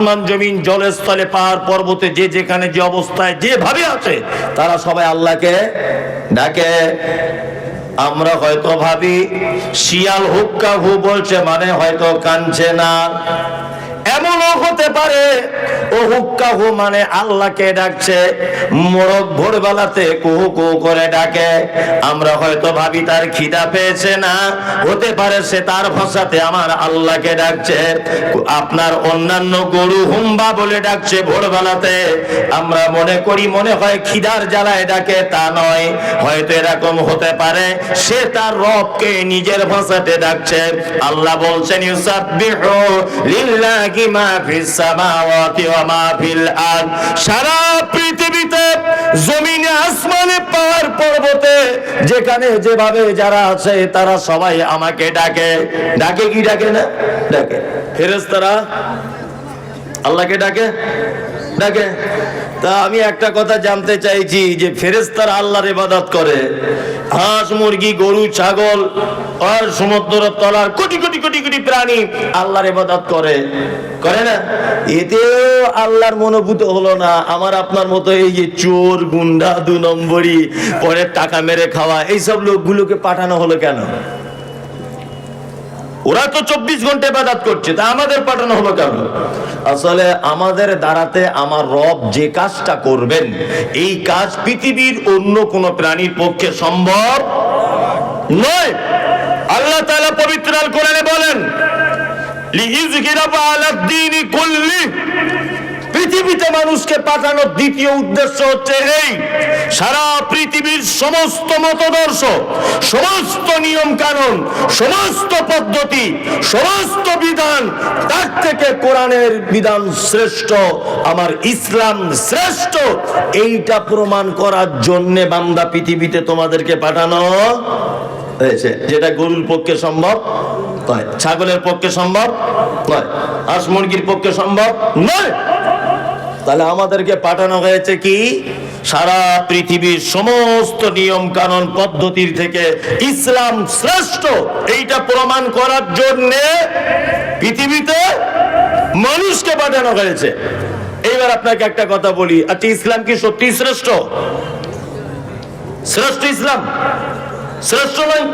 আসমান জমিন জলস্থলে পাহাড় পর্বতে যে যেখানে যে অবস্থায় যেভাবে আছে তারা সবাই আল্লাহকে ডাকে। আমরা হয়তো ভাবি শিয়াল হুক্কা হু বলছে মানে হয়তো কানছে না, এমনও হতে পারে ও হুক্কা হু মানে আল্লাহকে ডাকছে। মোরগ ভোরবেলাতে কুহু কুহু করে ডাকে, আমরা হয়তো ভাবি তার খিদা পেয়েছে না, হতে পারে সে তার ভাষাতে আমার আল্লাহকে ডাকছে। আপনার অন্যান্য গরু হুম্বা বলে ডাকছে ভোরবেলাতে, আমরা মনে করি মনে হয় খিদার জ্বালায় ডাকে, তা নয়। হয়তো এরকম হতে পারে সে তার রবকে নিজের ভাষাতে ডাকছে। আল্লাহ বলছেন ইউসাব্বিহু লিল্লাহি মা ফিস সামাওয়াতি ওয়া মা ফিল আরদ। সারা পৃথিবীতে জমিনে আসমানে পাহাড় পর্বতে যেখানে যেভাবে যারা আছে তারা সবাই আমাকে ডাকে। ডাকে কি ডাকে না? ডাকে। ফেরেশতারা আল্লাহকে ডাকে, ডাকে। তা আমি একটা কথা জানতে চাইছি যে ফেরেশতারা আল্লাহর ইবাদত করে, হাঁস মুরগি গরু ছাগল আর সমুদ্রের তলার কোটি কোটি কোটি কোটি প্রাণী আল্লাহর ইবাদত করে, করে না? এতেও আল্লাহর মনোভূত হলো না। আমার আপনার মতো এই যে চোর গুন্ডা দু নম্বরই পরে টাকা মেরে খাওয়া এইসব লোকগুলোকে পাঠানো হলো কেন? ওরা তো 24 ঘন্টা ইবাদত করছে, তা আমাদের পাঠানো হলো কেন? আসলে আমাদের দ্বারাতে আমার রব যে কাজটা করবেন এই কাজ পৃথিবীর অন্য কোন প্রাণীর পক্ষে সম্ভব নয়। আল্লাহ তাআলা পবিত্র আল কোরআনে বলেন লিইযহিরা আলা দ্বীনি কুল্লি, পৃথিবীতে মানুষকে পাঠানোর দ্বিতীয় উদ্দেশ্য হচ্ছে এই, সারা পৃথিবীর সমস্ত মতদর্শ, সমস্ত নিয়ম কানুন, সমস্ত পদ্ধতি, সমস্ত বিধান, তার থেকে কোরআনের বিধান শ্রেষ্ঠ, আমার ইসলাম শ্রেষ্ঠ, এইটা প্রমাণ করার জন্য বান্দা পৃথিবীতে তোমাদেরকে পাঠানো হয়েছে। যেটা গরুর পক্ষে সম্ভব নয়, ছাগলের পক্ষে সম্ভব নয়, হাঁস মুরগির পক্ষে সম্ভব নয়। তাহলে আমাদেরকে পাঠানো হয়েছে কি? সারা পৃথিবীর সমস্ত নিয়ম কানুন পদ্ধতির থেকে ইসলাম শ্রেষ্ঠ এইটা প্রমাণ করার জন্য পৃথিবীতে মানুষকে পাঠানো হয়েছে। এইবার আপনাকে একটা কথা বলি, আচ্ছা ইসলাম কি সত্যি শ্রেষ্ঠ? শ্রেষ্ঠ ইসলাম? শ্রেষ্ঠ নয়।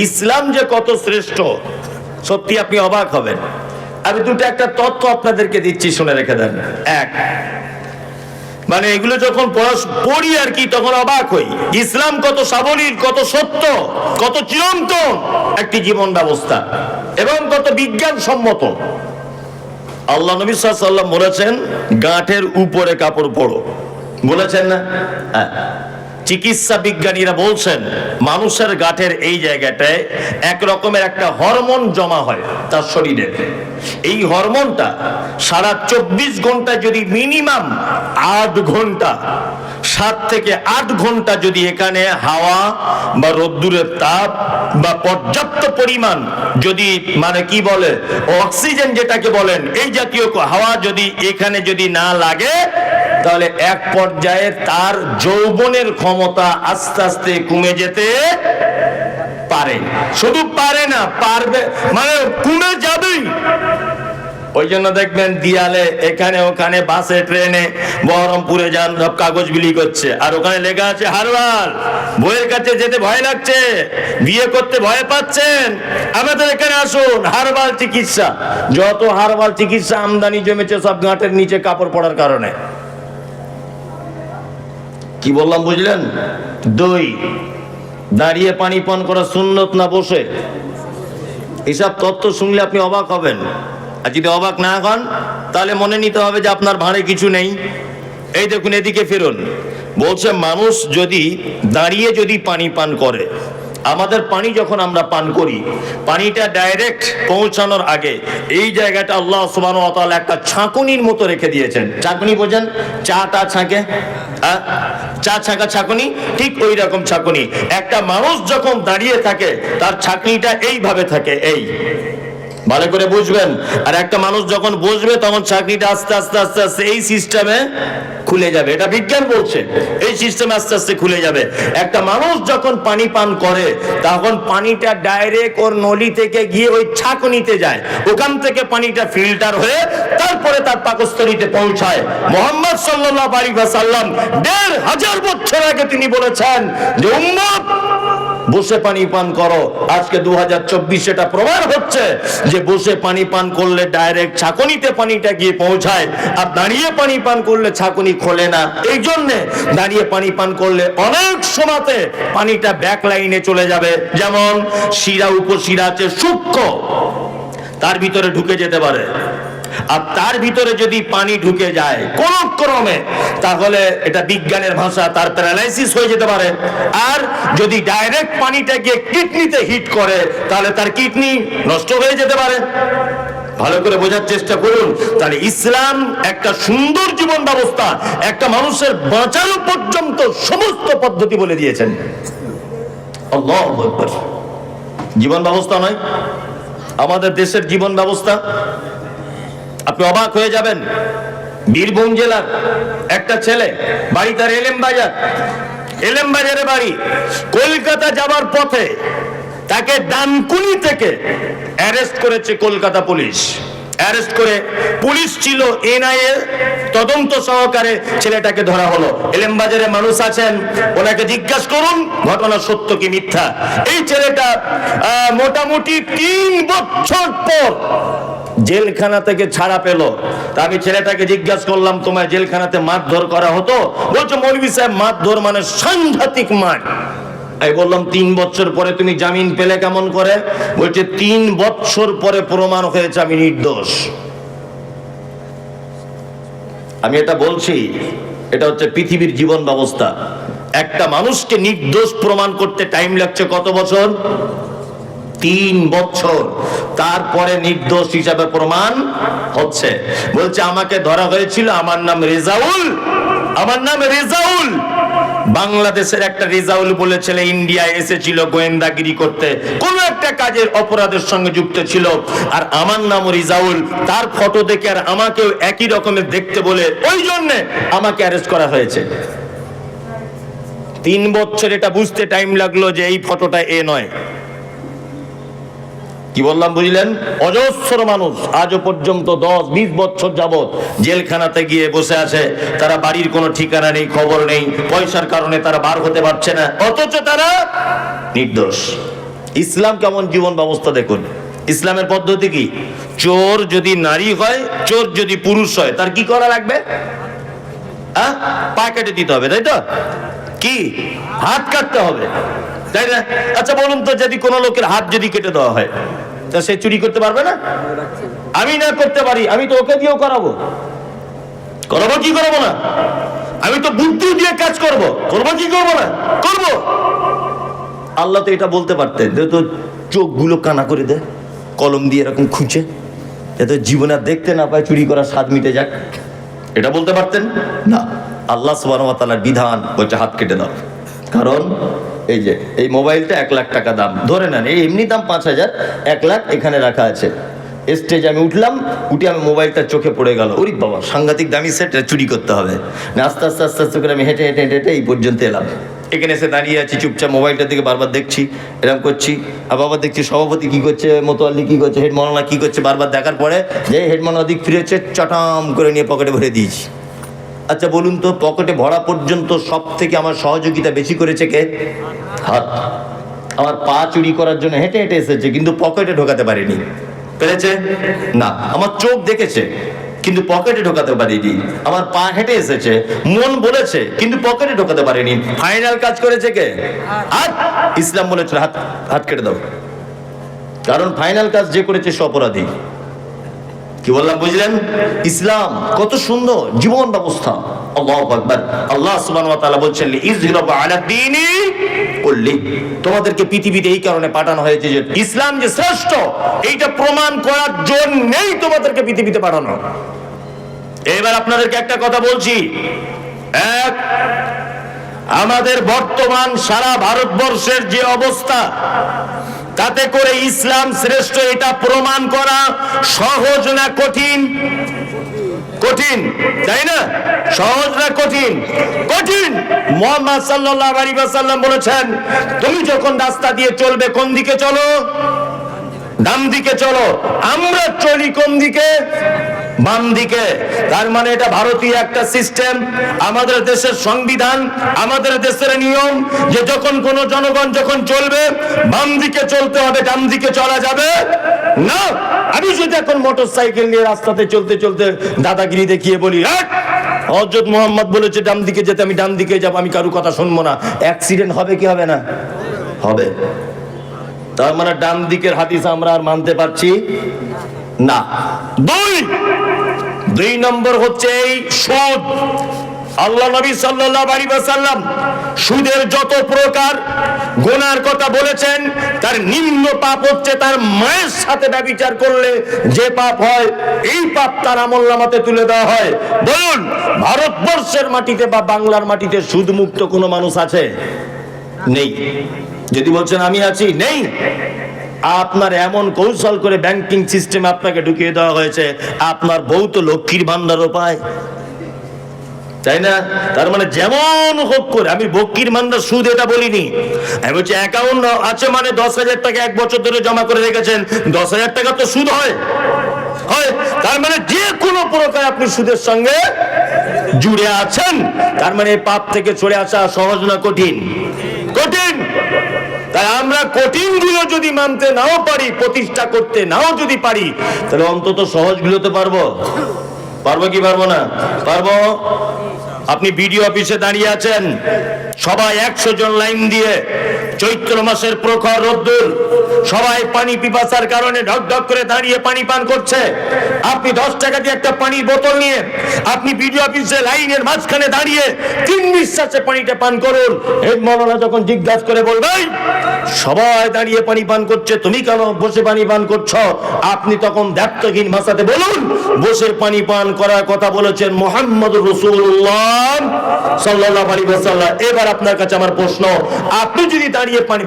ইসলাম যে কত শ্রেষ্ঠ সত্যি আপনি অবাক হবেন। আমি দুটো একটা তথ্য আপনাদেরকে দিচ্ছি, শুনে রেখে দেন। এক, মানে এগুলো যখন পড়ি আর কি তখন অবাক হই, ইসলাম কত সাবলীল, কত সত্য, কত চিরন্তন একটি জীবন ব্যবস্থা এবং কত বিজ্ঞানসম্মত। আল্লাহ নবী সাল্লাল্লাহু আলাইহি ওয়াসাল্লাম বলেছেন গাঁটের উপরে কাপড় পরো, বলেছেন না? চিকিৎসা বিজ্ঞানীরা বলছেন মানুষের গাঁটের এই জায়গাটায় এক রকমের একটা হরমোন জমা হয় তার শরীরে। এই হরমোনটা সারা 24 ঘন্টা যদি মিনিমাম 8 ঘন্টা, 7 থেকে 8 ঘন্টা যদি এখানে হাওয়া বা রোদ্দুরের তাপ বা পর্যাপ্ত পরিমাণ যদি মানে কি বলে অক্সিজেন যেটাকে বলেন এই জাতীয় হাওয়া যদি এখানে যদি না লাগে তাহলে এক পর্যায়ে তার যৌবনের ক্ষমতা আস্তে আস্তে কমে যেতে পারে। শুধু পারে না, পারবে মানে কমে যাবেই। ওই জন্য দেখবেন দিয়ালে এখানে ওখানে বাসে ট্রেনে বহরমপুরে যান সব কাগজ বিলি করছে আর ওখানে লেখা আছে হারবাল। বইয়ের কাছে যেতে ভয় লাগছে, বিয়ে করতে ভয় পাচ্ছেন, আমাদের এখানে আসুন, হারবাল চিকিৎসা। যত হারবাল চিকিৎসা আমদানি জমেছে সব গাঁটের নিচে কাপড় পড়ার কারণে। কি বললাম বুঝলেন? দই দাঁড়িয়ে পানি পান করা সুন্নত না বসে? এইসব তথ্য শুনলে আপনি অবাক হবেন। আর যদি অবাক না হন তাহলে মনে নিতে হবে যে আপনার ভাঁড়ে কিছু নেই। এই দেখুন এদিকে ফিরুন, বলছে মানুষ যদি দাঁড়িয়ে যদি পানি পান করে, আমাদের পানি যখন আমরা পান করি পানিটা ডাইরেক্ট পৌঁছানোর আগে এই জায়গাটা আল্লাহ সুবহানাহু ওয়া তাআলা একটা ছাঁকুনির মতো রেখে দিয়েছেন। ছাঁকুনি বোঝেন? চাটা ছাঁকে, চা ছাঁকা ছাঁকুনি, ঠিক ওই রকম ছাঁকুনি। একটা মানুষ যখন দাঁড়িয়ে থাকে তার ছাঁকনিটা এইভাবে থাকে, এই ভালো করে বুঝবেন। আর একটা মানুষ যখন বসবে তখন চাকরিটা আস্তে আস্তে আস্তে আস্তে এই সিস্টেমে খুলে যাবে, এটা বিজ্ঞান বলছে, এই সিস্টেমে আস্তে আস্তে খুলে যাবে। একটা মানুষ যখন পানি পান করে তখন পানিটা ডাইরেক্ট ওর নলি থেকে গিয়ে ওই ছাঁকনিতে যায়, ওখান থেকে পানিটা ফিল্টার হয়ে তারপরে তার পাকস্থলীতে পৌঁছায়। মুহাম্মদ সাল্লাল্লাহু আলাইহি ওয়াসাল্লাম ১৫০০ বছর আগে তিনি বলেছেন যে উম্মত বসে পানি পান করো। আজকে 2024 এটা প্রমাণ হচ্ছে যে বসে পানি পান করলে ডাইরেক্ট ছাঁকনিতে পানিটা গিয়ে পৌঁছায়, আর দাঁড়িয়ে পানি পান করলে ছাঁকনি খোলে না। এই জন্য দাঁড়িয়ে পানি পান করলে অনেক সময়তে পানিটা ব্যাক লাইনে চলে যাবে। যেমন শিরা উপশিরা আছে সূক্ষ্ম, তার ভিতরে ঢুকে যেতে পারে, আর তার ভিতরে যদি পানি ঢুকে যায় কোন ক্রমে, তাহলে এটা বিজ্ঞানের ভাষা তার প্যারালাইসিস হয়ে যেতে পারে। আর যদি ডাইরেক্ট পানিটা গিয়ে কিডনিতে হিট করে তাহলে তার কিডনি নষ্ট হয়ে যেতে পারে। ভালো করে বোঝার চেষ্টা করুন। তাহলে ইসলাম একটা সুন্দর জীবন ব্যবস্থা, একটা মানুষের বাঁচানো পর্যন্ত সমস্ত পদ্ধতি বলে দিয়েছেন। আল্লাহু আকবার। জীবন ব্যবস্থা নয়, আমাদের দেশের জীবন ব্যবস্থা আপনি অবাক হয়ে যাবেন। বীরভূম জেলার একটা ছেলে, বাড়ি তার এলেম বাজারে বাড়ি, কলকাতা যাবার পথে তাকে ডানকুনি থেকে অ্যারেস্ট করেছে কলকাতা পুলিশ। অ্যারেস্ট করে পুলিশ ছিল এনআইএ তদন্ত সহকারে ছেলেটাকে ধরা হলো। এলেম বাজারে মানুষ আছেন, ওনাকে জিজ্ঞাসা করুন ঘটনা সত্য কি মিথ্যা। এই ছেলেটা মোটামুটি ৩ বছর পর জেলখানা থেকে ছাড়া পেল। তা আমি ছেলেটাকে জিজ্ঞাসা করলাম, তোমায় জেলখানাতে মারধর করা হতো? বলছে মৌলভী সাহেব মারধর মানে সাংঘাতিক মার। আমি বললাম ৩ বছর পরে তুমি জামিন পেলে কেমন করে? বলছে ৩ বছর পরে প্রমাণ হয়েছে আমি নির্দোষ। আমি এটা বলছি, এটা হচ্ছে পৃথিবীর জীবন ব্যবস্থা। একটা মানুষকে নির্দোষ প্রমাণ করতে টাইম লাগছে কত বছর? ৩ বছর। তারপরে নির্দোষ হিসাবে প্রমাণ হচ্ছে। বলছে আমাকে ধরা হয়েছিল, আমার নাম রেজাউল, আমার নাম রেজাউল। বাংলাদেশের একটা রেজাউল বলে ছেলে ইন্ডিয়ায় এসেছিল গোয়েন্দাগিরি করতে, কোন একটা কাজের অপরাধের সঙ্গে যুক্ত ছিল, আর আমার নাম রেজাউল। তার ফটো দেখে আর আমাকেও একই রকমের দেখতে বলে ওই জন্য আমাকে অ্যারেস্ট করা হয়েছে। ৩ বছর এটা বুঝতে টাইম লাগলো যে এই ফটোটা এ নয়। কি বললাম বুঝলেন? অজস্র মানুষ আজও পর্যন্ত 10-20 বছর যাবত জেলখানাতে গিয়ে বসে আছে। তারা বাড়ির কোনো ঠিকানা নেই, খবর নেই, পয়সার কারণে তারা বার হতে পারছে না, অথচ তারা নির্দোষ। ইসলাম কেমন জীবন ব্যবস্থা দেখুন। ইসলামের পদ্ধতি কি? চোর যদি নারী হয়, চোর যদি পুরুষ হয়, তার কি করা লাগবে? পা কেটে দিতে হবে, তাই তো? কি হাত কাটতে হবে, তাই না? আচ্ছা বলুন তো, যদি কোনো লোকের হাত যদি কেটে দেওয়া হয় তা সে চুরি করতে পারবে না? আমি না করতে পারি, আমি তো ওকে দিয়েও করাবো কি করবো না? আমি তো বুদ্ধি দিয়ে কাজ করবো কি করবো না? করবো। আল্লাহ তো এটা বলতে পারতেন, তো চোখগুলো কানা করে দেয় কলম দিয়ে এরকম খুঁজে, যাতে জীবনে আর দেখতে না পায়, চুরি করার স্বাদ মিটে যাক। এটা বলতে পারতেন না। আল্লাহ সুবহানাহু ওয়া তাআলার বিধান বলছে হাত কেটে দাও। কারণ এই যে এই মোবাইলটা 1 লাখ টাকা দাম, ধরে নেন এই এমনি দাম 5,000, 1 লাখ এখানে রাখা আছে। স্টেজে আমি উঠলাম, উঠে আমি মোবাইলটা চোখে পড়ে গেল, ওরে বাবা সাংঘাতিক দামি সেট, চুরি করতে হবে না। আস্তে আস্তে আস্তে আস্তে করে আমি হেঁটে হেঁটে হেঁটে এই পর্যন্ত এলাম। এখানে এসে দাঁড়িয়ে আছি চুপচাপ, মোবাইলটার দিকে বারবার দেখছি, এরকম করছি, আর বাবা দেখছি সভাপতি কি করছে, মোতোয়াল্লি কি করছে, হেড মাওলানা কি করছে, বারবার দেখার পরে যে হেড মাওলানা দিক ফিরেছে, চটাম করে নিয়ে পকেটে ভরে দিয়েছি। আচ্ছা বলুন তো, পকেটে ভরা পর্যন্ত সব থেকে আমার সহযোগিতা বেশি করেছে কে? হাত। আমার পা চুরি করার জন্য হেঁটে হেঁটে এসেছে, কিন্তু পকেটে ঢোকাতে পারিনি। পেরেছে না? আমার চোখ দেখেছে কিন্তু পকেটে ঢোকাতে পারিনি। আমার পা হেঁটে এসেছে, মন বলেছে কিন্তু পকেটে ঢোকাতে পারিনি। ফাইনাল কাজ করেছে কে? হাত। ইসলাম বলেছে হাত, হাত কেটে দাও। কারণ ফাইনাল কাজ যে করেছে সে অপরাধী। কি বললাম বুঝলেন? ইসলাম কত সুন্দর জীবন ব্যবস্থা। আল্লাহু আকবার। আল্লাহ সুবহানাহু ওয়া তাআলা বলছেন ইযহিরাবু আলা দীনি কুল্লি। তোমাদেরকে পৃথিবীতে এই কারণে পাঠানো হয়েছে যে ইসলাম যে শ্রেষ্ঠ, এইটা প্রমাণ করার জন্যই তোমাদেরকে পৃথিবীতে পাঠানো। এবার আপনাদেরকে একটা কথা বলছি, এক, আমাদের বর্তমান সারা ভারতবর্ষের যে অবস্থা, তাতে করে ইসলাম শ্রেষ্ঠ এটা প্রমাণ করা সহজ না কঠিন? কঠিন, তাই না? সহজ না কঠিন? কঠিন। মুহাম্মদ সাল্লাল্লাহু আলাইহি ওয়াসাল্লাম বলেছেন, তুমি যখন রাস্তা দিয়ে চলবে কোন দিকে চলো? ডান দিকে চলো। আমরা চলি কোন দিকে? বাম দিকে। তার মানে এটা ভারতীয় একটা সিস্টেম, আমাদের দেশের সংবিধান, আমাদের দেশের নিয়ম যে যখন কোন জনগণ যখন চলবে বাম দিকে চলতে হবে, ডান দিকে চলা যাবে না। আমি যদি এখন মোটরসাইকেল নিয়ে রাস্তাতে চলতে চলতে দাদাগিরি দেখিয়ে বলি হযরত মুহাম্মদ বলেছে ডান দিকে যেতে, আমি ডান দিকে যাব, আমি কারো কথা শুনবো না, অ্যাক্সিডেন্ট হবে কি হবে না? হবে। তার মানে ডান দিকের হাদিস আমরা আর মানতে পারছি না। দুই নম্বর হচ্ছে এই সুদ। আল্লাহ নবী সাল্লাল্লাহু আলাইহি ওয়াসাল্লাম সুদের যত প্রকার গুনার কথা বলেছেন, তার নিম্ন পাপ হচ্ছে তার মায়ের সাথে ব্যভিচার করলে যে পাপ হয়, এই পাপ তার আমলনামাতে তুলে দেওয়া হয়। বলুন, ভারতবর্ষের মাটিতে বা বাংলার মাটিতে সুদ মুক্ত কোনো মানুষ আছে? নেই। যদি বলছেন আমি আছি, নেই। আপনার এমন কৌশল করে ব্যাংকিং সিস্টেমে আপনাকে ঢুকিয়ে দেওয়া হয়েছে, আপনার বউ তো লক্ষ্মীর ভান্ডারও পায়, তাই না? তার মানে যেমন হোক করে, আমি লক্ষ্মীর ভান্ডার সুদ এটা বলিনি, আমি বলছি অ্যাকাউন্ট আছে মানে 10,000 টাকা 1 বছর ধরে জমা করে রেখেছেন, 10,000 টাকা তো সুদ হয়। তার মানে যে কোনো প্রকার আপনি সুদের সঙ্গে জুড়ে আছেন। তার মানে পাপ থেকে সরে আসা সহজ না কঠিন? কঠিন। তাই আমরা কঠিন গুলো যদি মানতে নাও পারি, প্রতিষ্ঠা করতে নাও যদি পারি, তাহলে অন্তত সহজ গুলোতে পারবো। পারবো কি পারবো না? পারবো। আপনি বিডিও অফিসে দাঁড়িয়ে আছেন, সবাই 100 জন লাইন দিয়ে, চৈত্র মাসের প্রখর রোদ্দুর, সবাই পানি পিপাসার কারণে ঢক ঢক করে দাঁড়িয়ে পানি পান করছে। আপনি 10 টাকা দিয়ে একটা পানির বোতল নিয়ে আপনি বিডিও অফিসে লাইনের মাঝখানে দাঁড়িয়ে 3 নিঃশ্বাসে পানিটা পান করুন। হেড মাওলানা যখন জিজ্ঞাসা করে বলবেন সবাই দাঁড়িয়ে পানি পান করছে, তুমি কেন বসে পানি পান করছো, আপনি তখন দায়িত্বহীন ভাষাতে বলুন, বসে পানি পান করার কথা বলেছেন মুহাম্মদুর রাসূলুল্লাহ সাল্লাল্লাহু আলাইহি ওয়াসাল্লাম। এবার আপনার কাছে আমার প্রশ্ন, আপনি যদি দাঁড়িয়ে পানি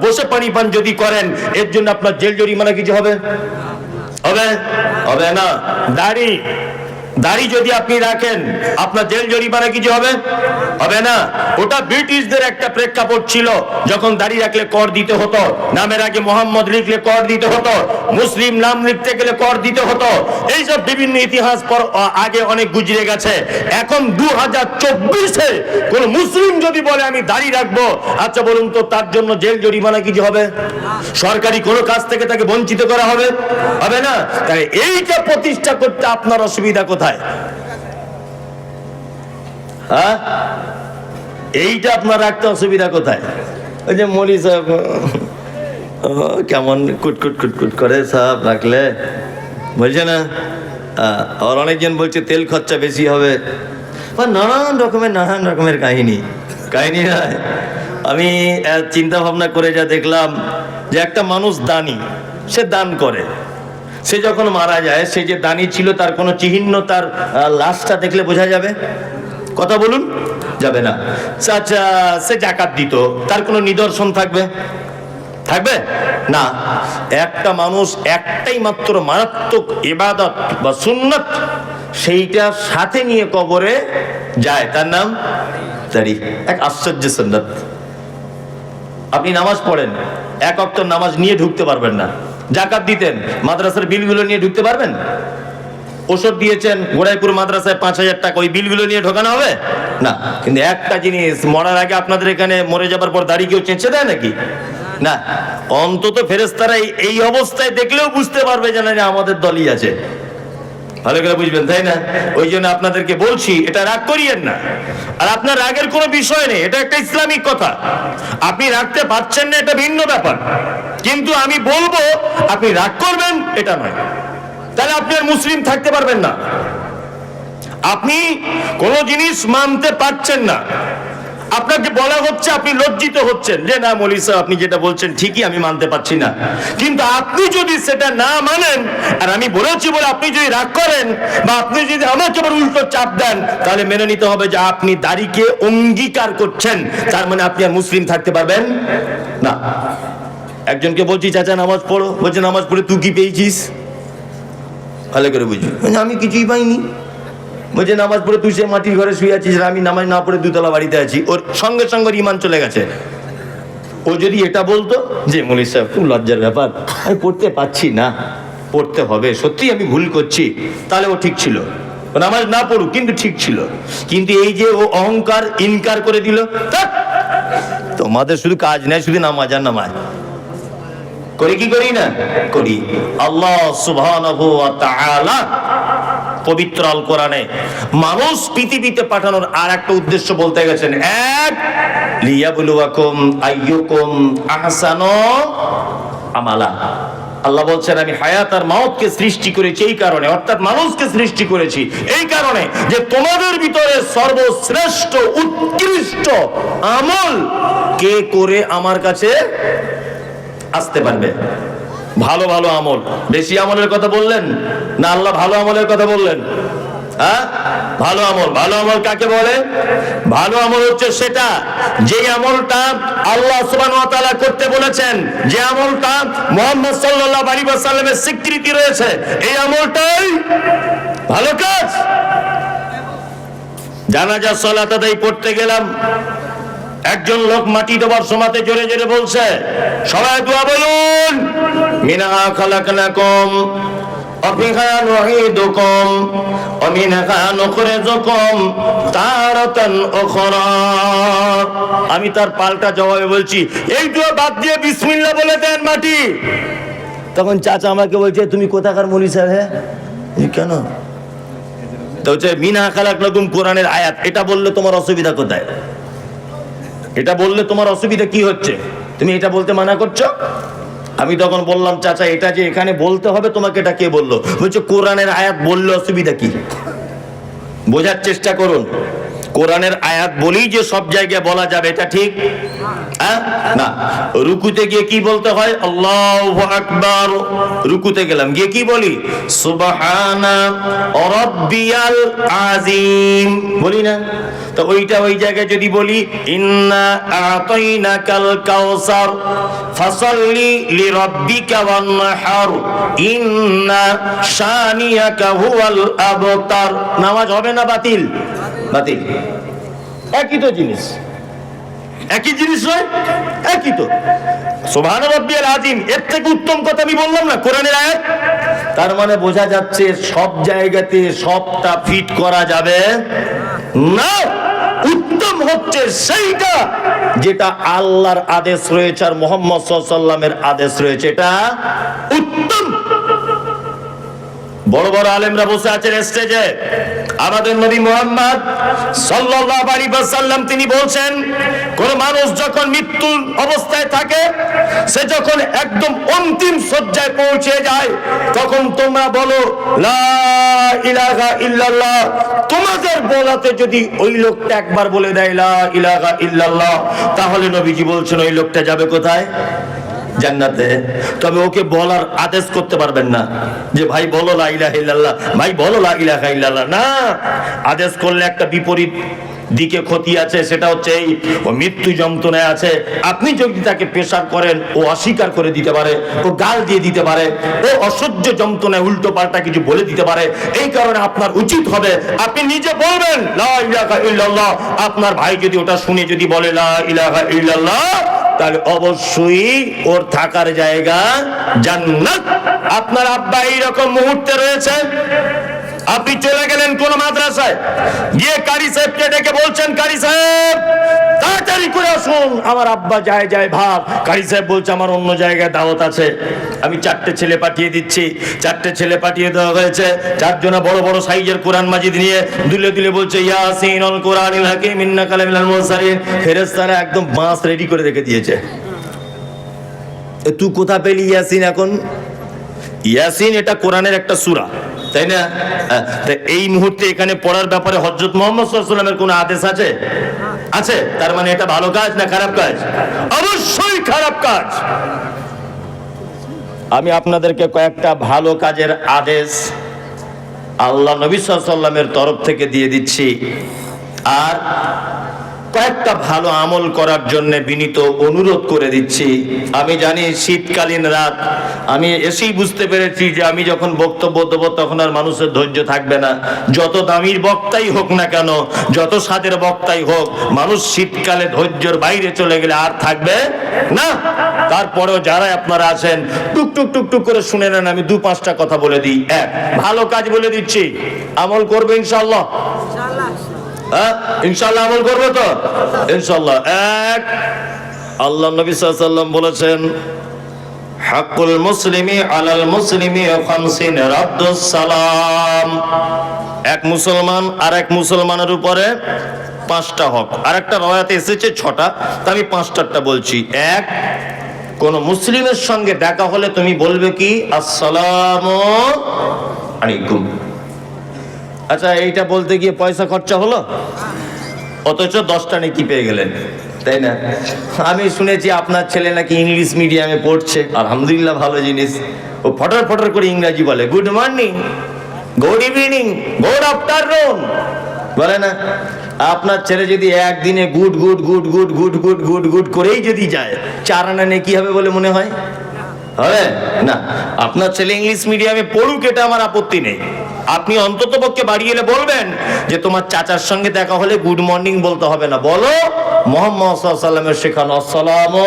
বসে পানি পান যদি করেন, এর জন্য আপনার জেল জরিমানা কিছু হবে? হবে? হবে না। দাড়ি যদি আপনি রাখেন, আপনার জেল জরিমানা কিছু হবে? হবে না। ওটা ব্রিটিশদের একটা প্রেক্ষাপট ছিল, যখন দাড়ি রাখলে কর দিতে হতো, নামের আগে মোহাম্মদ লিখলে কর দিতে হতো, মুসলিম নাম লিখতে গেলে কর দিতে হতো। এইসব বিভিন্ন ইতিহাস আগে অনেক গুজরে গেছে। এখন 2024-এ কোন মুসলিম যদি বলে আমি দাড়ি রাখবো, আচ্ছা বলুন তো, তার জন্য জেল জরিমানা কিছু হবে? সরকারি কোনো কাজ থেকে তাকে বঞ্চিত করা হবে? হবে না। তাই এইটা প্রতিষ্ঠা করতে আপনার অসুবিধা কোথায়? হ্যাঁ, এইটা আপনার রাখতে অসুবিধা কোথায়? ওই যে মলি সাহেব কেমন কুটকুট কুটকুট করে সাহেব রাখলে, বলছে না? আর অনেকজন বলছে তেল খরচা বেশি হবে, নানান রকমের কাহিনী নয়। আমি চিন্তা ভাবনা করে যা দেখলাম যে একটা মানুষ দানি, সে দান করে, সে যখন মারা যায়, সে যে দানি ছিল তার কোনো চিহ্ন তার লাশটা দেখলে বোঝা যাবে? কথা বলুন, যাবে না। আচ্ছা, সে যাকাত দিত, তার কোনো নিদর্শন থাকবে? থাকবে না। একটা মানুষ একটাই মাত্র মারাত্মক ইবাদত বা সুন্নাত, সেইটা সাথে নিয়ে কবরে যায়, তার নাম দাড়ি। এক আশ্চর্য সুন্নাত। আপনি নামাজ পড়েন, 1 ওয়াক্ত নামাজ নিয়ে ঢুকতে পারবেন না। যাকাত দিতেন, মাদ্রাসার বিলগুলো নিয়ে ঢুকতে পারবেন? ওষুধ দিয়েছেন গোড়াইপুর মাদ্রাসায় 5,000 টাকা, ওই বিলগুলো নিয়ে ঢোকানো হবে না। কিন্তু একটা জিনিস, মরার আগে আপনাদের এখানে মরে যাবার পর দাড়ি কেউ চেঁচে দেয় নাকি? না। অন্তত ফেরেশতারা এই অবস্থায় দেখলেও বুঝতে পারবে যে না, আমাদের দলই আছে। ভালো করে বুঝবেন, তাই না? ওই জন্য আপনাদেরকে বলছি, এটা রাগ করিয়েন না। আর আপনার রাগের কোনো বিষয় নেই, এটা একটা ইসলামিক কথা। আপনি রাখতে পারছেন না, এটা ভিন্ন ব্যাপার। কিন্তু আমি বলবো আপনি রাগ করবেন এটা নয়, তাহলে আপনি আর মুসলিম থাকতে পারবেন না। আপনি কোন জিনিস মানতে পারছেন না, আপনাকে বলা হচ্ছে, আপনি লজ্জিত হচ্ছেন যে না মৌলী সাহেব আপনি যেটা বলছেন ঠিকই, আমি মানতে পারছি না। কিন্তু আপনি যদি সেটা না মানেন, আর আমি বলেছি বলে আপনি যদি রাগ করেন, বা আপনি যদি আমাকে আবার উল্টো চাপ দেন, তাহলে মেনে নিতে হবে যে আপনি দাড়িকে অঙ্গীকার করছেন, তার মানে আপনি আর মুসলিম থাকতে পারবেন না। একজনকে বলছি চাচা নামাজ পড়ো, বলছে নামাজ পড়ে তুই কি পেয়েছিস? ভালো করে বুঝি, আমি কিছুই পাইনি। বলছে নামাজ পড়ে তুই সে মাটির ঘরে শুয়ে আছিস, আমি নামাজ না পড়ে দুতলা বাড়িতে আছি। ওর সঙ্গে সঙ্গে ইমান চলে গেছে। ও যদি এটা বলতো যে মৌলভী সাহেব খুব লজ্জার ব্যাপার, আমি পড়তে পারছি না, পড়তে হবে, সত্যি আমি ভুল করছি, তাহলে ও ঠিক ছিল, নামাজ না পড়ুক কিন্তু ঠিক ছিল। কিন্তু এই যে ও অহংকার ইনকার করে দিল, তোমাদের শুধু কাজ নেই, শুধু নামাজ আর নামাজ করি কি করি না করি। আল্লাহ সুবহানাহু ওয়া তাআলা পবিত্র আল কোরআনে মানুষ পৃথিবীতে পাঠানোর আর একটা উদ্দেশ্য বলতে গেছেন, এক লিয়াবলুয়াকুম আইয়ুকুম আহসানু আমালা। আল্লাহ বলছেন আমি হায়াত আর মাউতকে সৃষ্টি করেছি এই কারণে, অর্থাৎ মানুষকে সৃষ্টি করেছি এই কারণে যে তোমাদের ভিতরে সর্বশ্রেষ্ঠ উৎকৃষ্ট আমল কে করে আমার কাছে আসতে পারবে। ভালো ভালো আমল, বেশি আমলের কথা বললেন না আল্লাহ ভালো আমলের কথা বললেন? হ্যাঁ, ভালো আমল। ভালো আমল কাকে বলে? ভালো আমল হচ্ছে সেটা যে আমলটা আল্লাহ সুবহানাহু ওয়া তাআলা করতে বলেছেন, যে আমলটা মুহাম্মদ সাল্লাল্লাহু আলাইহি ওয়াসাল্লামের স্বীকৃতি রয়েছে, এই আমলটাই ভালো কাজ। জানাজা সালাত আদায় করতে গেলাম, একজন লোক মাটি দেবার সময়তে জোরে জোরে বলছে সবাই দোয়া বলুন, মিনহা খালাকনাকুম ওয়া ফিহা নুঈদুকুম ওয়া মিনহা নুখরিজুকুম তারাতান উখরা। আমি তার পাল্টা জবাবে বলছি এই দোয়া বাদ দিয়ে বিসমিল্লাহ বলে দেন মাটি। তখন চাচা আমাকে বলছে তুমি কোথাকার মৌলভী সাহেব? হ্যাঁ, কেন? তো হচ্ছে মিনহা খালাকনাকুম কোরআনের আয়াত, এটা বললে তোমার অসুবিধা কোথায়? এটা বললে তোমার অসুবিধা কি হচ্ছে? তুমি এটা বলতে মানা করছো। আমি তখন বললাম চাচা এটা যে এখানে বলতে হবে তোমাকে এটা কে বললো? বলছে কোরআনের আয়াত বললে অসুবিধা কি? বোঝার চেষ্টা করুন, কোরআনের আয়াত বলেই যে সব জায়গায় বলা যাবে এটা ঠিক না। রুকুতে গিয়ে কি বলতে হয়? আল্লাহু আকবার। রুকুতে গেলাম, গিয়ে কি বলি? সুবহানা রাব্বিয়াল আযীম বলি না? তো ওইটা ওই জায়গায় যদি বলি ইন্না আতাইনাকাল কাউসার ফাসাল্লি লিরাব্বিকা ওয়ানহার ইন্না শানিয়াকা হুয়াল আবতার, নামাজ হবে না বাতিল? বাতিল। একই তো জিনিস, একই জিনিস নয়? একই তো। সুবহান রাব্বিয়াল আযীম, এর থেকে উত্তম কথা আমি বললাম না কোরআনের আয়াত? তার মানে বোঝা যাচ্ছে সব জায়গাতে সবটা ফিট করা যাবে না। উত্তম হচ্ছে সেইটা যেটা আল্লাহর আদেশ রয়েছে আর মুহাম্মদ সাল্লাল্লাহু আলাইহি ওয়াসাল্লামের আদেশ রয়েছে, এটা উত্তম। বড় বড় আলেমরা বসে আছেন স্টেজে, আমাদের নবী মুহাম্মদ সাল্লাল্লাহু আলাইহি ওয়াসাল্লাম তিনি বলছেন কোন মানুষ যখন মৃত্যুর অবস্থায় থাকে, সে যখন একদম অন্তিম শয্যায় পৌঁছে যায়, তখন তোমরা বলো লা ইলাহা ইল্লাল্লাহ। তোমাদের বলাতে যদি ওই লোকটা একবার বলে দেয় লা ইলাহা ইল্লাল্লাহ, তাহলে নবীজি বলছেন ওই লোকটা যাবে কোথায়? জান্নাতে। তবে ওকে বলার আদেশ করতে পারবেন না যে ভাই বলো লা ইলাহা ইল্লাল্লাহ, ভাই বলো লা ইলাহা ইল্লাল্লাহ, না। আদেশ করলে একটা বিপরীত দিকে ক্ষতি আছে, সেটা হচ্ছে এই ও মৃত্যু যন্ত্রণায় আছে। আপনি যদি তাকে প্রেসার করেন, ও অস্বীকার করে দিতে পারে, ও গাল দিয়ে দিতে পারে, ও অসহ্য যন্ত্রণায় উল্টো পাল্টা কিছু বলে দিতে পারে। এই কারণে আপনার উচিত হবে আপনি নিজে বলবেন লা ইলাহা ইল্লাল্লাহ। আপনার ভাই যদি ওটা শুনে যদি বলে লা ইলাহা ইল্লাল্লাহ, তাহলে অবশ্যই ওর থাকার জায়গা জান্নাত। আপনার আব্বা এইরকম মুহূর্তে রয়েছে, আপনি চলে গেলেন কোন মাদ্রাসায়, গিয়ে কারি সাহেবকে ডেকে বলছেন কারি সাহেব তাড়াতাড়ি করে আসুন, আমার আব্বা যায় যায় ভাব। কারি সাহেব বলছে আমার অন্য জায়গায় দাওয়াত আছে, আমি 4টে ছেলে পাঠিয়ে দিচ্ছি। 4টে ছেলে পাঠিয়ে দেওয়া হয়েছে, 4 জনা বড় বড় সাইজের কোরআন মাজিদ নিয়ে দুলে দুলে বলছে ইয়াসিনুল কোরআনিল হাকিম ইন্নাকা লামিনাল মুরসালিন। ফেরেশতারা একদম বাঁশ রেডি করে রেখে দিয়েছে। তুই কোথা পেলি ইয়াসিন? এখন ইয়াসিন এটা কোরআনের একটা সূরা, তাই না? এই মুহূর্তে এখানে পড়ার ব্যাপারে হযরত মুহাম্মদ সাল্লাল্লাহু আলাইহি ওয়াসাল্লামের কোনো আদেশ আছে? আছে। তার মানে এটা ভালো কাজ না খারাপ কাজ? অবশ্যই খারাপ কাজ। আমি আপনাদেরকে কয়েকটা ভালো কাজের আদেশ আল্লাহ নবী সাল্লাল্লাহু আলাইহি ওয়াসাল্লামের তরফ থেকে দিয়ে দিচ্ছি। আর কয়েকটা ভালো আমল করার জন্য বিনীত অনুরোধ করে দিচ্ছি। আমি জানি শীতকালীন রাত, আমি এসেই বুঝতে পেরেছি যে আমি যখন বক্তব্য দেবো তখন আর মানুষের ধৈর্য থাকবে না। যত দামির বক্তাই হোক না কেন, যত স্বাদের বক্তাই হোক, মানুষ শীতকালে ধৈর্যের বাইরে চলে গেলে আর থাকবে না। তারপরেও যারা আপনারা আছেন টুক টুক টুক টুক করে শুনে নেন, আমি 2-5টা কথা বলে দিই। এক, ভালো কাজ বলে দিচ্ছি, আমল করবে ইনশাআল্লাহ? ইনশাআল্লাহ আমল করবে তো? ইনশাআল্লাহ। এক, আল্লাহ নবী সাল্লাল্লাহু আলাইহি ওয়াসাল্লাম বলেছেন, হাক্কুল মুসলিমি আলাল মুসলিমি খামসিন রাদ্দুস সালাম। এক মুসলমান আর এক মুসলমানের উপরে 5টা হক। আর একটা রওয়ায়াতে এসেছে 6টা, তা আমি 5টারটা বলছি। এক, কোন মুসলিমের সঙ্গে দেখা হলে তুমি বলবে কি? আসসালামু আলাইকুম। আচ্ছা, এইটা বলতে গিয়ে পয়সা খরচা হলো, অথচ 10টা নেকি পেয়ে গেলেন, তাই না? আমি শুনেছি আপনার ছেলে নাকি ইংলিশ মিডিয়ামে পড়ছে, আলহামদুলিল্লাহ, ভালো জিনিস। ও ফটর ফটর করে ইংরাজি বলে, good morning, good evening, good afternoon বলে না? আপনার ছেলে যদি একদিনে good good good good good good good good করেই যদি যায়, 4 আনা নেকি হবে বলে মনে হয়? হবে না। আপনার ছেলে ইংলিশ মিডিয়ামে পড়ুক, এটা আমার আপত্তি নেই। আপনি অন্তত পক্ষে বাড়ি এলে বলবেন যে তোমার চাচার সঙ্গে দেখা হলে গুড মর্নিং বলতে হবে না, বলো মুহাম্মদ সাল্লাল্লাহু আলাইহি ওয়াসাল্লামের শেখানো আসসালামু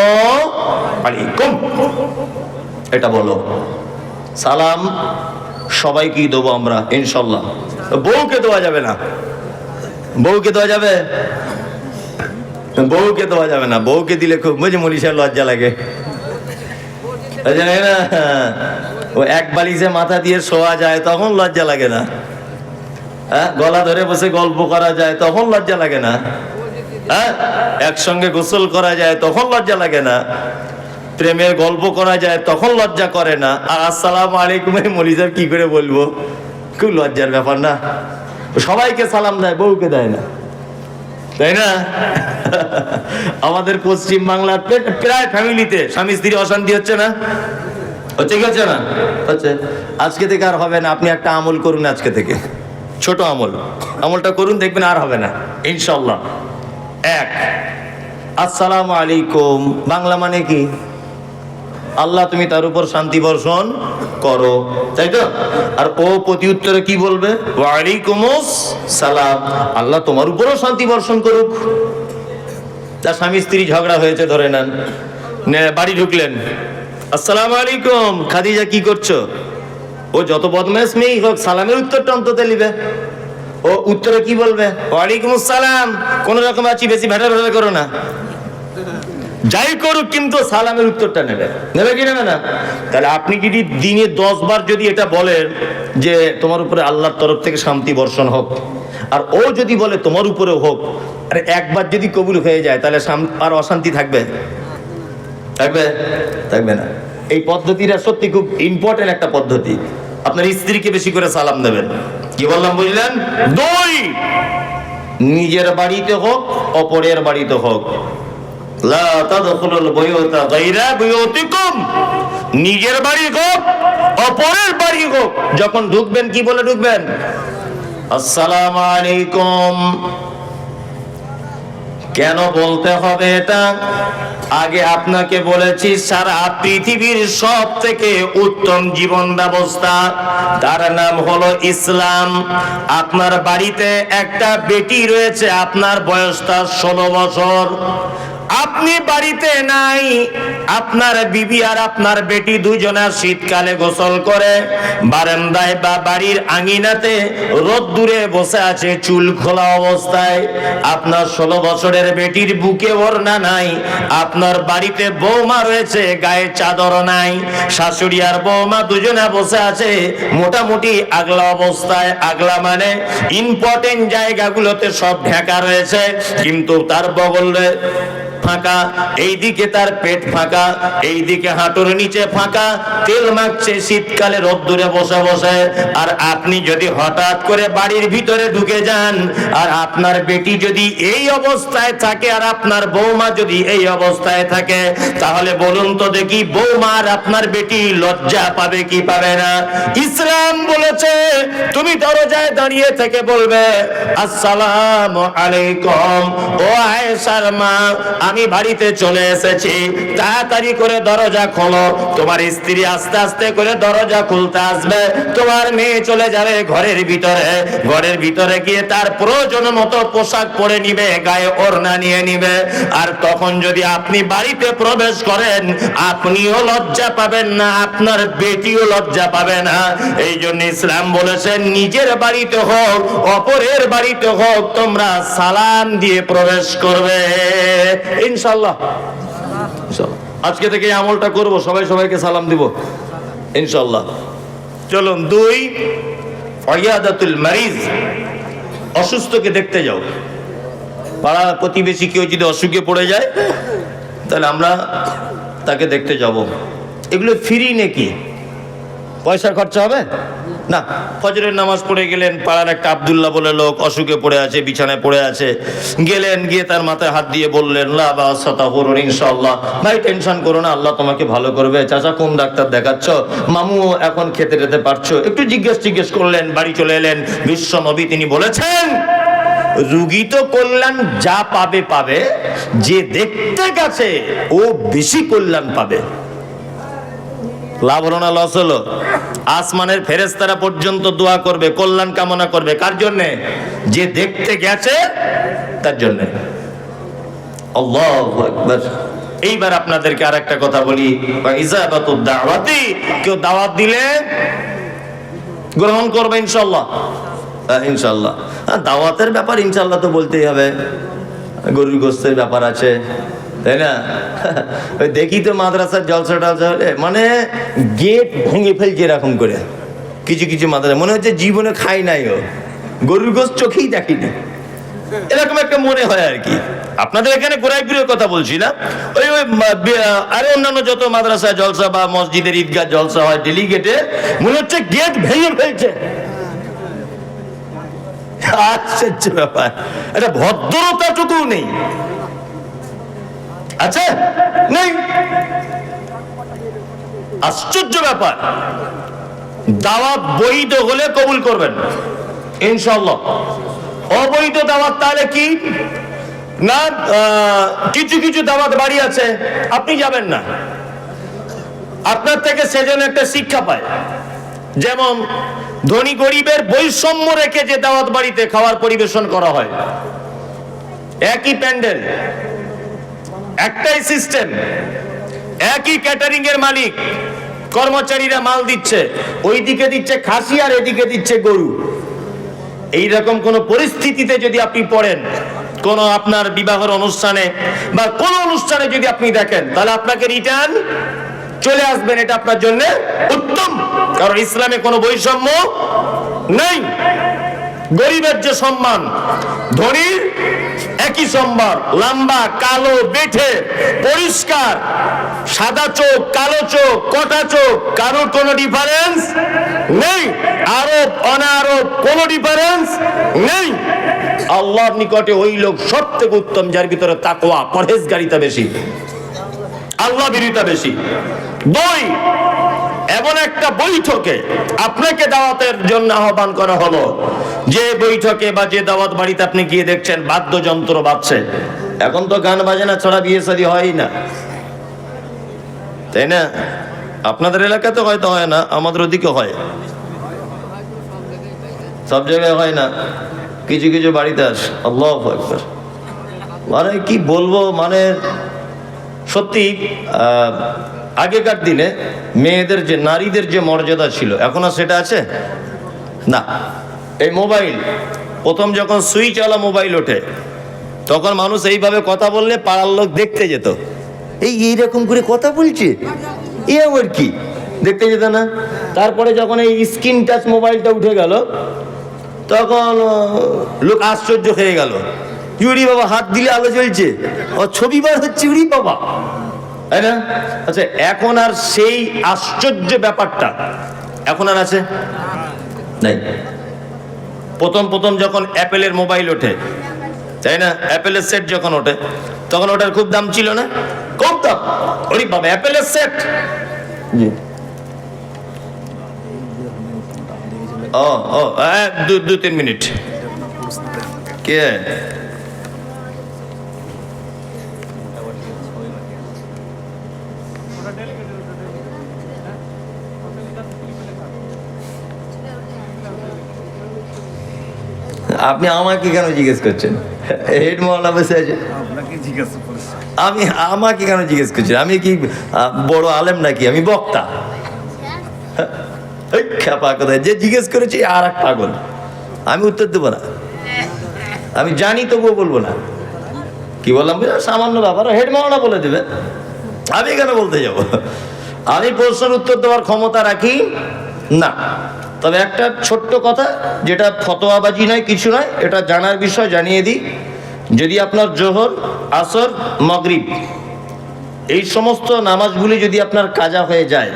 আলাইকুম, এটা বলো। সালাম সবাইকেই দেবো আমরা ইনশাআল্লাহ। বউকে দেওয়া যাবে না, বউকে দেওয়া যাবে? বউকে দেওয়া যাবে না। বউকে দিলে খুব মনীষার লজ্জা লাগে, না? ও এক বালিশে মাথা দিয়ে শোয়া যায়, তখন লজ্জা লাগে না? হ্যাঁ, গলা ধরে বসে গল্প করা যায়, তখন লজ্জা লাগে না? হ্যাঁ, একসঙ্গে গোসল করা যায়, তখন লজ্জা লাগে না? প্রেমের গল্প করা যায়, তখন লজ্জা করে না? আর আসসালামু আলাইকুম মনীষার কি করে বলবো? খুব লজ্জার ব্যাপার না? সবাইকে সালাম দেয়, বউকে দেয় না, তাই না? আমাদের পশ্চিম বাংলার প্রায় ফ্যামিলিতে স্বামী স্ত্রী অশান্তি হচ্ছে না? হচ্ছে কি হচ্ছে না? হচ্ছে। আজকে থেকে আর হবে না। আপনি একটা আমল করুন আজকে থেকে, ছোট আমল, আমলটা করুন, দেখবেন আর হবে না ইনশাআল্লাহ। এক, আসসালামু আলাইকুম বাংলা মানে কি? আল্লাহ তুমি তার উপর শান্তি বর্ষণ করো, তাই তো? আর ও প্রতি উত্তরে কি বলবে? ওয়ালাইকুমুস সালাম, আল্লাহ তোমার উপরও শান্তি বর্ষণ করুক। তার স্বামী স্ত্রী ঝগড়া হয়েছে, ধরে নেন, বাড়ি ঢুকলেন, আসসালামু আলাইকুম, খাদিজা কি করছো? ও যত বদমাশ মেয়েই হোক, সালামের উত্তরটা অন্তত নিবে। ও উত্তরে কি বলবে? ওয়ালাইকুমুস সালাম। কোন রকম আছি, বেশি ভেটা ভেটা করো না, যাই করুক, কিন্তু সালামের উত্তরটা নেবে, নেবে কি নেবে না? তাহলে আপনি যদি দিনে 10 বার যদি এটা বলেন যে তোমার উপরে আল্লাহর তরফ থেকে শান্তি বর্ষণ হোক, আর ও যদি বলে তোমার উপরেও হোক, আর একবার যদি কবুল হয়ে যায়, তাহলে আর অশান্তি থাকবে? থাকবে? থাকবে না। এই পদ্ধতিটা সত্যি খুব ইম্পর্টেন্ট একটা পদ্ধতি। আপনার স্ত্রীকে বেশি করে সালাম দেবেন। কি বললাম বুঝলেন? 2, নিজের বাড়িতে হোক অপরের বাড়িতে হোক, লা তাদখুলুল বুয়ুতা গায়রা বুয়ুতিকুম, নিজের বাড়ি হোক অপরের বাড়ি হোক, যখন ঢুকবেন কি বলে ঢুকবেন? আসসালামু আলাইকুম। কেন বলতে হবে এটা? আগে আপনাকে বলেছি, সারা পৃথিবীর সব থেকে উত্তম জীবন ব্যবস্থা, তার নাম হলো ইসলাম। আপনার বাড়িতে একটা বেটি রয়েছে, আপনার বয়সটা 16 বছর, আপনি বাড়িতে নাই, আপনার বিবি আর আপনার বেটি দুজনা শীতকালে গোসল করে বারান্দায় বা বাড়ির আঙিনাতে রোদ্দুরে বসে আছে চুল খোলা অবস্থায়। আপনার 16 বছরের বেটির বুকে ওড়না নাই, আপনার বাড়িতে বৌমা রয়েছে, গায়ে চাদর নাই, শাশুড়ি আর বৌমা দুজনা বসে আছে মোটামুটি আগলা অবস্থায়। আগলা মানে ইম্পর্টেন্ট জায়গাগুলোতে সব ঢাকা রয়েছে, কিন্তু তার বগলে ফাঁকা, এইদিকে তার পেট ফাঁকা, এইদিকে হাঁটুর নিচে ফাঁকা, তেল মাখছে শীতকালে রোদ্দুরে বসে বসে। আর আপনি যদি হঠাৎ করে বাড়ির ভিতরে ঢুকে যান, আর আপনার বেটি যদি এই অবস্থায় থাকে, আর আপনার বৌমা যদি এই অবস্থায় থাকে, তাহলে বলুন তো দেখি, বৌমা আর আপনার বেটি লজ্জা পাবে কি পাবে না? ইসলাম বলেছে তুমি দরজায় দাঁড়িয়ে থেকে বলবে, আসসালামু আলাইকুম, ও আয়েশার মা, আমি বাড়িতে চলে এসেছি, তাড়াতাড়ি করে দরজা খোলো। তোমার স্ত্রী আস্তে আস্তে করে দরজা খুলতে আসবে, তোমার মেয়ে চলে যাবে ঘরের ভিতরে, ঘরের ভিতরে গিয়ে তার প্রয়োজন মতো পোশাক পরে নিবে, গায়ে ওড়না নিয়ে নিবে। আর তখন যদি আপনি বাড়িতে প্রবেশ করেন, আপনিও লজ্জা পাবেন না, আপনার বেটিও লজ্জা পাবে না। এই জন্য ইসলাম বলেছেন নিজের বাড়িতে হোক অপরের বাড়িতে হোক, তোমরা সালাম দিয়ে প্রবেশ করবে। ইনশাআল্লাহ আজকে থেকে এই আমলটা করব, সবাই সবাইকে সালাম দিব ইনশাআল্লাহ। চলুন, 2, ইয়াদাতুল মারিজ, অসুস্থকে দেখতে যাও। পাড়া প্রতিবেশী কেউ যদি অসুখে পড়ে যায়, তাহলে আমরা তাকে দেখতে যাব। এগুলো ফ্রি নাকি? পয়সা খরচা হবে না। ফজরের নামাজ পড়ে গেলেন, পাড়ার একটা আব্দুল্লাহ বলে লোক অসুখে পড়ে আছে, বিছানায় পড়ে আছে, গেলেন, গিয়ে তার মাথায় হাত দিয়ে বললেন, লা বাসাতা করুন ইনশাআল্লাহ, ভাই টেনশন করো না, আল্লাহ তোমাকে ভালো করবে। চাচা কোন ডাক্তার দেখাচ্ছ? মামু এখন খেতে যেতে পারছো? একটু জিজ্ঞেস করলেন, বাড়ি চলে এলেন। বিশ্ব নবী তিনি বলেছেন, রুগী তো কল্যাণ যা পাবে পাবে, যে দেখতে গেছে ও বেশি কল্যাণ পাবে। লাভ হলো না লস হলো? আসমানের ফেরেশতারা পর্যন্ত দোয়া করবে, কল্যাণ কামনা করবে। কার জন্যে? যে দেখতে গেছে তার জন্যে। আল্লাহু আকবার। এইবার আপনাদেরকে আর একটা কথা বলি, ইজাবাতুদ দাওয়াতি, কেউ দাওয়াত দিলে গ্রহণ করবে ইনশাআল্লাহ। ইনশাআল্লাহ দাওয়াতের ব্যাপার ইনশাআল্লাহ তো বলতেই হবে। গরুর গোশতের ব্যাপার আছে, তাই না? ওই দেখি তো মাদ্রাসার জলসা টলসা হলে মানে গেট ভেঙে ফেলছে এরকম করে। কিছু কিছু মাদ্রাসা মনে হচ্ছে জীবনে খাই নাই, ও গরুর গোশত চোখেই দেখিনি, এরকম একটা মনে হয় আর কি। আপনাদের এখানে গোড়াই ফিরে কথা বলছি না, ওই আরে অন্যান্য যত মাদ্রাসা জলসা বা মসজিদের ঈদগাহ জলসা হয়, ডেলিগেটে মনে হচ্ছে গেট ভেঙে ফেলছে। আশ্চর্য ব্যাপার, এটা ভদ্রতাটুকু নেই। আচ্ছা নেই, আশ্চর্য ব্যাপার। দাওয়াত বৈধ হলে কবুল করবেন ইনশাআল্লাহ। অবৈধ দাওয়াত তাহলে কি না, কিছু কিছু দাওয়াত বাড়ি আছে, আপনি যাবেন না, আপনার থেকে সেজন্য একটা শিক্ষা পায়। যেমন ধনী গরিবের বৈষম্য রেখে যে দাওয়াত বাড়িতে খাবার পরিবেশন করা হয়, একই প্যান্ডেল, একটাই সিস্টেম, একই ক্যাটারিং এর মালিক, কর্মচারীরা মাল দিচ্ছে, ওইদিকে দিচ্ছে খাসি আর এদিকে দিচ্ছে গরু। এইরকম কোন পরিস্থিতিতে যদি আপনি পড়েন, কোন আপনার বিবাহের অনুষ্ঠানে বা কোন অনুষ্ঠানে যদি আপনি দেখেন, তাহলে আপনাকে রিটার্ন চলে আসবেন, এটা আপনার জন্য উত্তম। কারণ ইসলামে কোনো বৈষম্য নেই। গরিবের যে সম্মান, ধনীর একই সম্মান। লম্বা কালো বেঠে পরিষ্কার, সাদা চোখ কালো চোখ কটা চোখ, কারোর কোনো ডিফারেন্স নেই। আরব অনারব কোনো ডিফারেন্স নেই। আল্লাহর নিকটে ওই লোক সবথেকে উত্তম যার ভিতরে তাকওয়া, পরহেজগারিতা বেশি, আল্লাহ ভীরুতা বেশি। 2, এমন একটা বৈঠকে আপনাকে দাওয়াতের জন্য আহ্বান করা হলো, যে বৈঠকে বা যে দাওয়াত বাড়িতে আপনি গিয়ে দেখছেন বাদ্যযন্ত্র বাজছে। এখন তো গান বাজনা ছাড়া বিয়ে শাদী হয় না, তাই না? আপনাদের এলাকাতে হয়তো হয় না, আমাদের ওদিকে হয়, সব জায়গায় হয় না, কিছু কিছু বাড়িতে আসে। আল্লাহু আকবার। মানে কি বলবো, মানে সত্যি আগেকার দিনে মেয়েদের যে, নারীদের যে মর্যাদা ছিল, এখন আর সেটা আছে না। এই মোবাইল প্রথম যখন সুইচওয়ালা মোবাইল ওঠে, তখন মানুষ এইভাবে কথা বললে পাড়ার লোক দেখতে যেত, এইরকম করে কথা বলছে, এ আবার কি, দেখতে যেত না। তারপরে যখন এই স্ক্রিন টাচ মোবাইলটা উঠে গেল, তখন লোক আশ্চর্য হয়ে গেল, উড়ি বাবা, হাত দিলে আলো জ্বলছে, ও ছবি বার হচ্ছে, উড়ি বাবা, তাই না? আচ্ছা, এখন আর সেই আশ্চর্য ব্যাপারটা এখন আর আছে নাই? প্রথম প্রথম যখন অ্যাপেলের মোবাইল ওঠে, তাই না, অ্যাপেলের সেট যখন ওঠে, তখন ওটার খুব দাম ছিল না? খুব দাম। ওরে বাবা, অ্যাপেলের সেট। জি, ও ও, 2-3 মিনিট। কে? আপনি আমাকে কেন জিজ্ঞেস করছেন? হেড মহল্লা বসে আছে, আমি আমাকে কেন জিজ্ঞেস করছেন? আমি কি বড় আলেম নাকি? আমি বক্তা? খেপা কোথায়, যে জিজ্ঞেস করেছি আর এক পাগল। আমি উত্তর দেবো না, আমি জানি তবুও বলবো না। কি বললাম? সামান্য ব্যাপার, হেড মহল্লা বলে দেবে, আমি কেন বলতে যাব? আমি প্রশ্নের উত্তর দেওয়ার ক্ষমতা রাখি না। তবে একটা ছোট্ট কথা, যেটা ফতোয়াবাজি নয়, কিছু নয়, এটা জানার বিষয়, জানিয়ে দিই। যদি আপনার জোহর, আসর, মাগরিব এই সমস্ত নামাজগুলি যদি আপনার কাজা হয়ে যায়,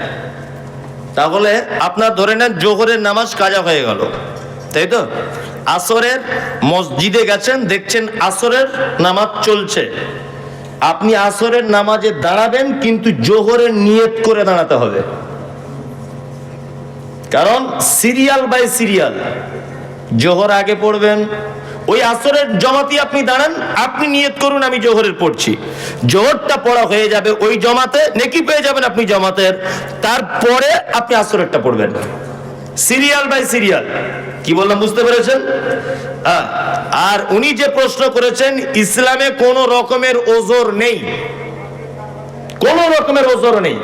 তাহলে আপনার ধরে নেন জোহরের নামাজ কাজা হয়ে গেল, তাই তো? আসরের মসজিদে গেছেন, দেখছেন আসরের নামাজ চলছে, আপনি আসরের নামাজে দাঁড়াবেন, কিন্তু জোহরের নিয়ত করে দাঁড়াতে হবে। কারণ সিরিয়াল বাই সিরিয়াল, জোহর আগে পড়বেন, ওই আসরের জমাতে আপনি দাঁড়ান, আপনি নিয়ত করুন আমি জোহরের পড়ছি, জোহরটা পড়া হয়ে যাবে, ওই জমাতে নেকি পেয়ে যাবেন আপনি জমাতের, তারপরে আপনি আসরেরটা পড়বেন, সিরিয়াল বাই সিরিয়াল। কি বললাম বুঝতে পেরেছেন? আর উনি যে প্রশ্ন করেছেন, ইসলামে কোনো রকমের ওজর নেই, কোনো রকমের ওজর নেই।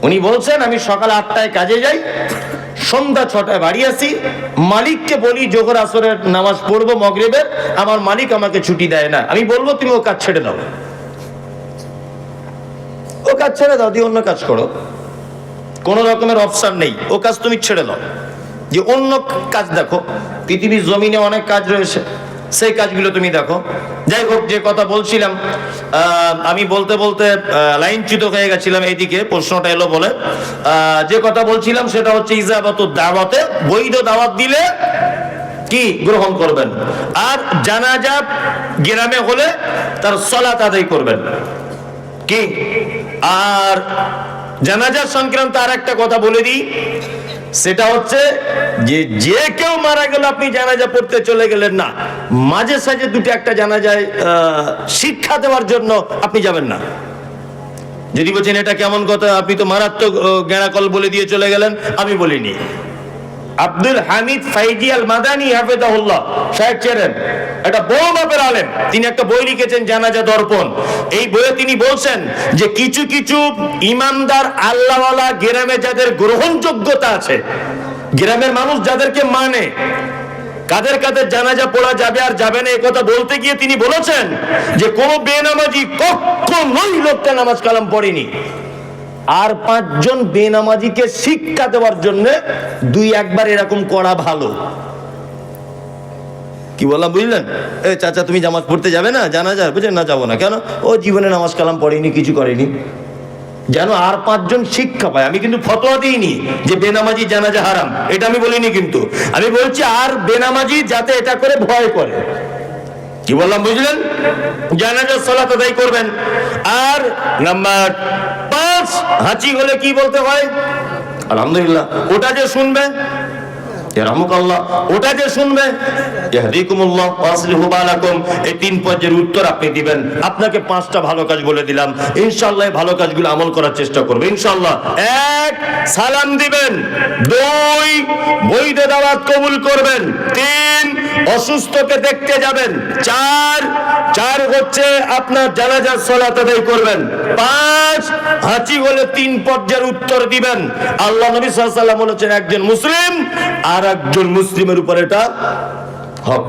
উনি বলছেন আমি সকাল 8টায় কাজে যাই, সন্ধ্যা 6টায় বাড়ি আসি, মালিককে বলি জোহর আসরের নামাজ পড়বো মাগরিবের, আমার মালিক আমাকে ছুটি দেয় না, আমি বলবো তুমি ও কাজ ছেড়ে দাও, ও কাজ ছেড়ে দাও, দিয়ে অন্য কাজ করো, কোন রকমের অপশন নেই, ও কাজ তুমি ছেড়ে দাও, যে অন্য কাজ দেখো, পৃথিবীর জমিনে অনেক কাজ রয়েছে, সেই কাজগুলো তুমি দেখো। যাই হোক, যে কথা বলছিলাম, আমি বলতে বলতে লাইনচ্যুত হয়ে গেছিলাম, এইদিকে প্রশ্নটা এলো বলে। যে কথা বলছিলাম সেটা হচ্ছে ইজাবাতুদ দাওয়াতে, বৈধ দাওয়াত দিলে কি গ্রহণ করবেন, আর জানাজা গ্রামে হলে তার সালাত আদায় করবেন কি। আর জানাজা সংক্রান্ত আর একটা কথা বলে দিই, সেটা হচ্ছে যে কেউ মারা গেল, আপনি জানাজা পড়তে চলে গেলেন না, মাঝে সাঝে দুটো একটা জানাজায় শিক্ষা দেওয়ার জন্য আপনি যাবেন না। যদি বলছেন এটা কেমন কথা, আপনি তো মারাত্মক গেঁড়াকল বলে দিয়ে চলে গেলেন, আমি বলিনি। আব্দুল হামিদ ফাইজি আল মাদানী হাফেজাহুল্লাহ সাহেব ছিলেন একটা বড় মাপের আলেম, তিনি একটা বই লিখেছেন জানাজা দর্পণ। এই বইয়ে তিনি বলছেন যে কিছু কিছু ইমানদার আল্লাহওয়ালা গ্রামে যাদের গ্রহণযোগ্যতা আছে, গ্রামের মানুষ যাদেরকে মানে, কাদের কাদের জানাজা পড়া যাবে আর যাবে না, একথা বলতে গিয়ে তিনি বলেছেন যে কোন বেনামাজি কখনোই লোকটা নামাজ কালাম পড়েনি, আর 5 জন বেনামাজিকে শিক্ষা দেওয়ার জন্য 2-1 বার এরকম করা ভালো। কি বললাম বুঝলেন? চাচা তুমি জামাত পড়তে যাবে না জানাজা? বুঝলেন না, যাবো না। কেন? ও জীবনে নামাজ কালাম পড়েনি, কিছু করেনি, যেন আর 5 জন শিক্ষা পায়। আমি কিন্তু ফতোয়া দিইনি যে বেনামাজি জানাজা হারাম, এটা আমি বলিনি, কিন্তু আমি বলছি আর বেনামাজি যাতে এটা করে ভয় করে। কি বললাম বুঝলেন? জানাজার সালাত আদায় করবেন। আর নাম্বার 5, হাঁচি হলে কি বলতে হয়? আলহামদুলিল্লাহ। ওটা যে শুনবে, ইয়ারহামুকাল্লাহ, ওটা যে শুনবে, ইয়াহদিকুমুল্লাহ ওয়া আসলিহু বালাকুম, এই 3 পর্যায়ের উত্তর আপনি দিবেন। আপনাকে 5টা ভালো কাজ বলে দিলাম, ইনশাআল্লাহ এই ভালো কাজগুলো আমল করার চেষ্টা করবে ইনশাআল্লাহ। 1, সালাম দিবেন। 2, বৈধ দাওয়াত কবুল করবেন। 3, অসুস্থকে দেখতে যাবেন। 4 হচ্ছে আপনার জানাজার সালাত আদায় করবেন। 5, হাঁচি হলে 3 পর্যায়ের উত্তর দিবেন। আল্লাহ নবী সাল্লাল্লাহু আলাইহি ওয়াসাল্লাম বলেছেন একজন মুসলিম আর একজন মুসলিমের উপর এটা হক।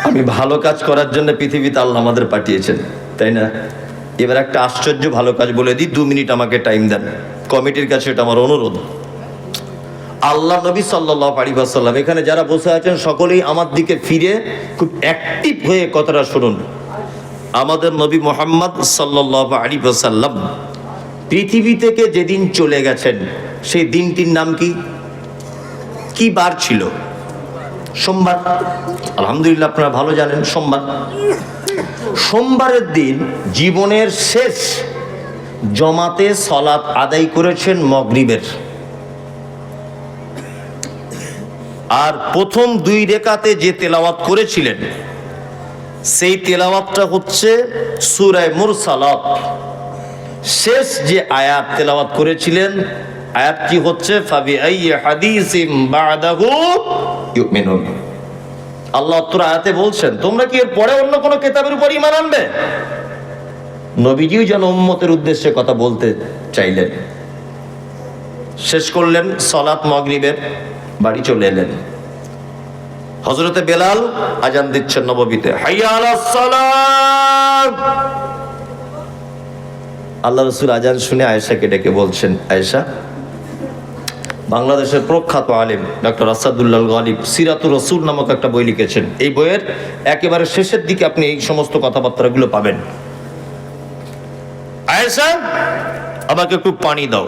আমি ভালো কাজ করার জন্য পৃথিবীতে আল্লাহ আমাদের পাঠিয়েছেন, তাই না? এবার একটা আশ্চর্য ভালো কাজ বলে দিই, 2 মিনিট আমাকে টাইম দেন। কমিটির কাছে এটা আমার অনুরোধ। আল্লাহ নবী সাল্লাল্লাহু আলাইহি ওয়াসাল্লাম, এখানে যারা বসে আছেন সকলেই আমার দিকে ফিরে খুব অ্যাক্টিভ হয়ে কথাটা শুনুন। আমাদের নবী মুহাম্মদ সাল্লাল্লাহু আলাইহি ওয়াসাল্লাম পৃথিবী থেকে যেদিন চলে গেছেন সেই দিনটির নাম কি? কি বার ছিল? সোমবার। আলহামদুলিল্লাহ, আপনারা ভালো জানেন সোমবার। সোমবারের দিন জীবনের শেষ জমাতে সালাত আদায় করেছেন মাগরিবের, আর প্রথম 2 রাকাতে যে তেলাওয়াত করেছিলেন সেই তেলাওয়াতটা হচ্ছে সূরা মুরসালাত। শেষ যে আয়াত তেলাওয়াত করেছিলেন আয়াতটি হচ্ছে ফাবিআইয়ি হাদিসিম বাদাহু ইউমিনুন। আল্লাহ তাআলা আয়াতে বলছেন, তোমরা কি এর পরে অন্য কোনো কিতাবের উপর ঈমান আনবে? নবীজিও যেন উম্মতের উদ্দেশ্যে কথা বলতে চাইলেন। শেষ করলেন সালাত মাগরিবের, বাড়ি চলে এলেন। হযরতে বেলাল আজান দিচ্ছেন নববীতে, হাইয়া আলাস সালাত। আল্লাহ রাসূল আজান শুনে আয়েশাকে ডেকে বলছেন, আয়েশা, বাংলাদেশের প্রখ্যাত আলেম ডক্টর আসাদুল্লাহ গালিব সিরাতুর রাসূল নামক একটা বই লিখেছেন। এই বইয়ের একেবারে শেষের দিকে আপনি এই সমস্ত কথাবার্তাগুলো পাবেন। আয়েশা, আমাকে একটু পানি দাও।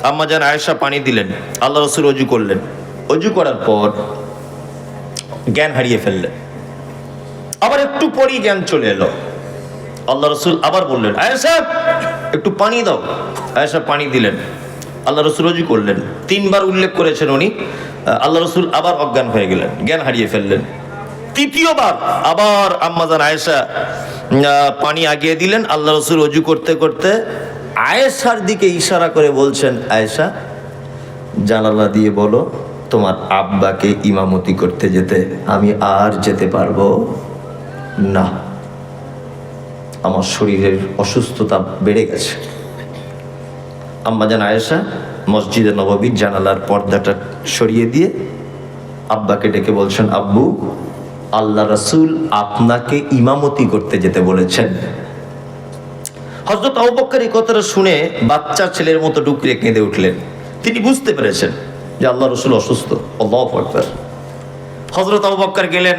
আম্মা জান আয়েশা পানি দিলেন। আল্লাহ রাসূল ওযু করলেন। ওযু করার পর জ্ঞান হারিয়ে ফেললেন। আবার একটু পরই জ্ঞান চলে এলো। আল্লাহ রাসূল আবার বললেন, আয়েশা একটু পানি দাও। আয়েশা পানি দিলেন। আল্লাহ রাসূল ওযু করলেন। 3 বার উল্লেখ করেছেন উনি। আল্লাহ রাসূল আবার অজ্ঞান হয়ে গেলেন, জ্ঞান হারিয়ে ফেললেন। তৃতীয়বার আবার আম্মা জান আয়েশা পানি আগিয়ে দিলেন। আল্লাহ রাসূল ওযু করতে করতে আয়েশার দিকে ইশারা করে বলছেন, আয়েশা জানালা দিয়ে বলো তোমার আব্বাকে ইমামতি করতে যেতে আমি আর যেতে পারবো না, আমার শরীরের অসুস্থতা বেড়ে গেছে। আম্মা জান আয়েশা মসজিদে নববীর জানালার পর্দাটা সরিয়ে দিয়ে আব্বাকে ডেকে বলছেন, আব্বু আল্লাহ রাসূল আপনাকে ইমামতি করতে যেতে বলেছেন। হযরত আবু বকর এই কথাটা শুনে বাচ্চা ছেলের মতো ডুকরে কেঁদে উঠলেন। তিনি বুঝতে পেরেছেন যে আল্লাহ রাসূল অসুস্থ। আল্লাহু আকবার। হযরত আবু বকর গেলেন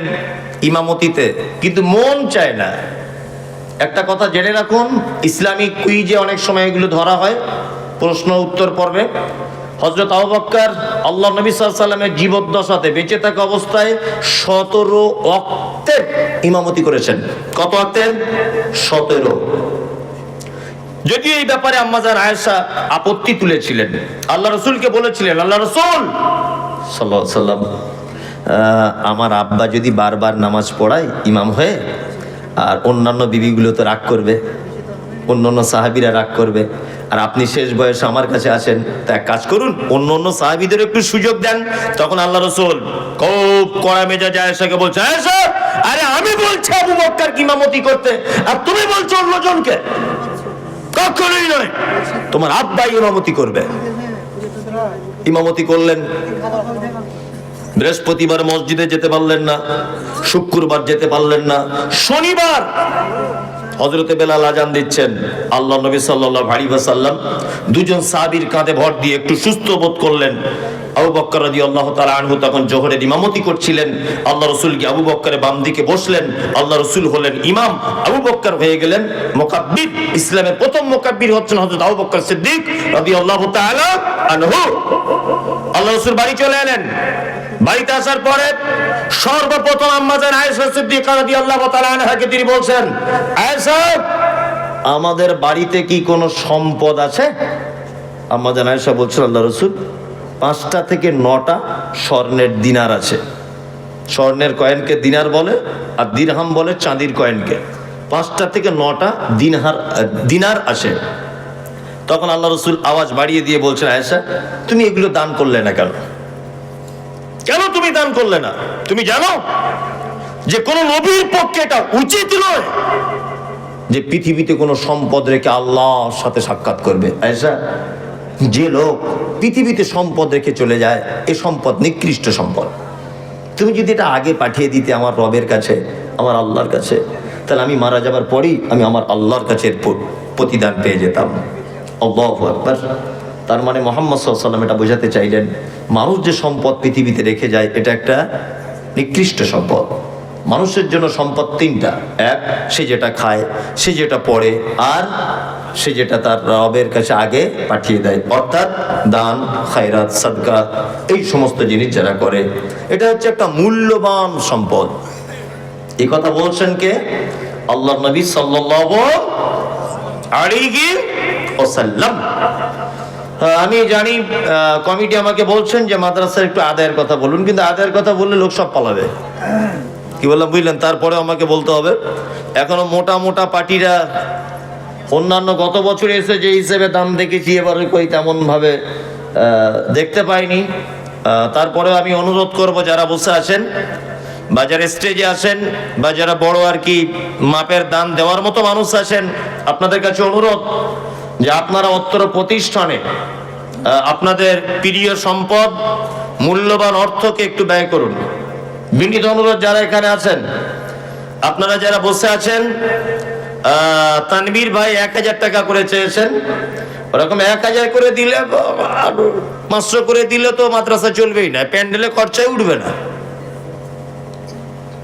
ইমামতিতে, কিন্তু মন চায় না। একটা কথা জেনে রাখুন, ইসলামিক কুইজে অনেক সময় এগুলো ধরা হয় প্রশ্ন উত্তর পর্বে। হযরত আবু বকর আল্লাহ নবী সাল্লাল্লাহু আলাইহি ওয়াসাল্লামের জীবদ্দশাতে বেঁচে থাকা অবস্থায় 17 ওয়াক্তের ইমামতি করেছেন। কত ওয়াক্তের? 17। যদিও এই ব্যাপারে আম্মা জান আয়েশা আপত্তি তুলেছিলেন, আল্লাহ রাসূলকে বলেছিলেন, আল্লাহ রাসূল সাল্লাল্লাহু আলাইহি ওয়াসাল্লাম, আমার আব্বা যদি বারবার নামাজ পড়ায় ইমাম হয়ে, আর অন্যান্য বিবিগুলো তো রাগ করবে, অন্যান্য সাহাবীরা রাগ করবে, আর আপনি শেষ বয়সে আমার কাছে আসেন, তা এক কাজ করুন অন্য সাহাবীদের একটু সুযোগ দেন। তখন আল্লাহ রাসূল খুব কড়া মেজাজে আয়েশাকে বলছে, আয়েশা আরে আমি বলছি আবু বকর কি ইমামতি করতে, আর তুমি বলছো অন্যজনকে? কখনোই নয়, তোমার আব্বা ইমামতি করবে। ইমামতি করলেন। বৃহস্পতিবার মসজিদে যেতে পারলেন না, শুক্রবার যেতে পারলেন না, শনিবার হযরতে বেলাল আজান দিচ্ছেন। আল্লাহ নবী সাল্লাল্লাহু আলাইহি ওয়াসাল্লাম দুজন সাহাবীর কাঁধে ভর দিয়ে একটু সুস্থ বোধ করলেন। আবু বকর রাদিয়াল্লাহু তাআলা আনহু তখন জোহরের ইমামতি করছিলেন। আল্লাহ রাসূল কি আবু বকরের বাম দিকে বসলেন। আল্লাহ রাসূল হলেন ইমাম, আবু বকর হয়ে গেলেন মুকাব্বির। ইসলামের প্রথম মুকাব্বির হচ্ছেন হযরত আবু বকর সিদ্দিক রাদিয়াল্লাহু তাআলা আনহু। আল্লাহ রাসূল বাড়ি চলে এলেন। বাড়িতে আসার পরে সর্বপ্রথম আম্মা জান আয়েশা সিদ্দিকা রাদিয়াল্লাহু তাআলা আনহাকে তিনি বলছেন, আয়েশা আমাদের বাড়িতে কি কোনো সম্পদ আছে? আম্মা জান আয়েশা বলছেন, আল্লাহ রাসূল 5টা থেকে 9টা স্বর্ণের দিনার আছে। স্বর্ণের কয়েনকে দিনার বলে, আর দিরহাম বলে চাঁদির কয়েনকে। 5টা থেকে 9টা দিনার আসে। তখন আল্লাহ রাসূল আওয়াজ বাড়িয়ে দিয়ে বলছেন, আয়েশা তুমি এগুলো দান করলে না কেন? কেন তুমি দান করলে না? তুমি জানো যে কোন নবীর পক্ষে এটা উচিত নয় যে পৃথিবীতে কোনো সম্পদ রেখে আল্লাহর সাথে সাক্ষাৎ করবে। আয়েশা, যে লোক পৃথিবীতে সম্পদ রেখে চলে যায়, এ সম্পদ নিকৃষ্ট সম্পদ। তুমি যদি এটা আগে পাঠিয়ে দিতে আমার রবের কাছে, আমার আল্লাহর কাছে, তাহলে আমি মারা যাবার পরেই আমি আমার আল্লাহর কাছে প্রতিদান পেয়ে যেতাম। আল্লাহু আকবার। তার মানে মুহাম্মদ সাল্লাল্লাহু আলাইহি ওয়াসাল্লাম এটা বোঝাতে চাইলেন, মানুষ যে সম্পদ পৃথিবীতে রেখে যায় এটা একটা নিকৃষ্ট সম্পদ। মানুষের জন্য সম্পদ তিনটা: এক, সে যেটা খায়, সে যেটা পড়ে, আর সে যেটা তার রবের কাছে আগে পাঠিয়ে দেয়, অর্থাৎ দান, খায়রাত, সাদকা, এই সমস্ত জিনিস যারা করে, এটা হচ্ছে একটা মূল্যবান সম্পদ। এই কথা বলছেন কে? আল্লাহর নবী সাল্লাল্লাহু আলাইহি ওয়াসাল্লাম। আমি জানি কমিটি আমাকে বলছেন যে মাদ্রাসার একটু আদায়ের কথা বলুন, কিন্তু আদায়ের কথা বললে লোক সব পালাবে। কি বললাম বুঝলেন? তারপরে আমাকে বলতে হবে। এখনো মোটা মোটা পার্টিরা অন্যান্য গত বছর এসে যে হিসেবে দাম দেখেছি, এবারে কই তেমন ভাবে দেখতে পাইনি। তারপরে আমি অনুরোধ করব, যারা বসে আছেন বা যারা স্টেজে আছেন বা যারা বড় আর কি মাপের দান দেওয়ার মতো মানুষ আছেন, আপনাদের কাছে অনুরোধ যে আপনারা অত্র প্রতিষ্ঠানে আপনাদের প্রিয় সম্পদ মূল্যবান অর্থকে একটু ব্যয় করুন। বিনীত অনুরোধ, যারা এখানে আছেন, আপনারা যারা বসে আছেন, তানবীর ভাই 1000 টাকা করে চেয়েছেন, ওরকম 1000 করে দিলে, 500 করে দিলে তো মাদ্রাসা চলবেই না, প্যান্ডেলে খরচাই উঠবে না,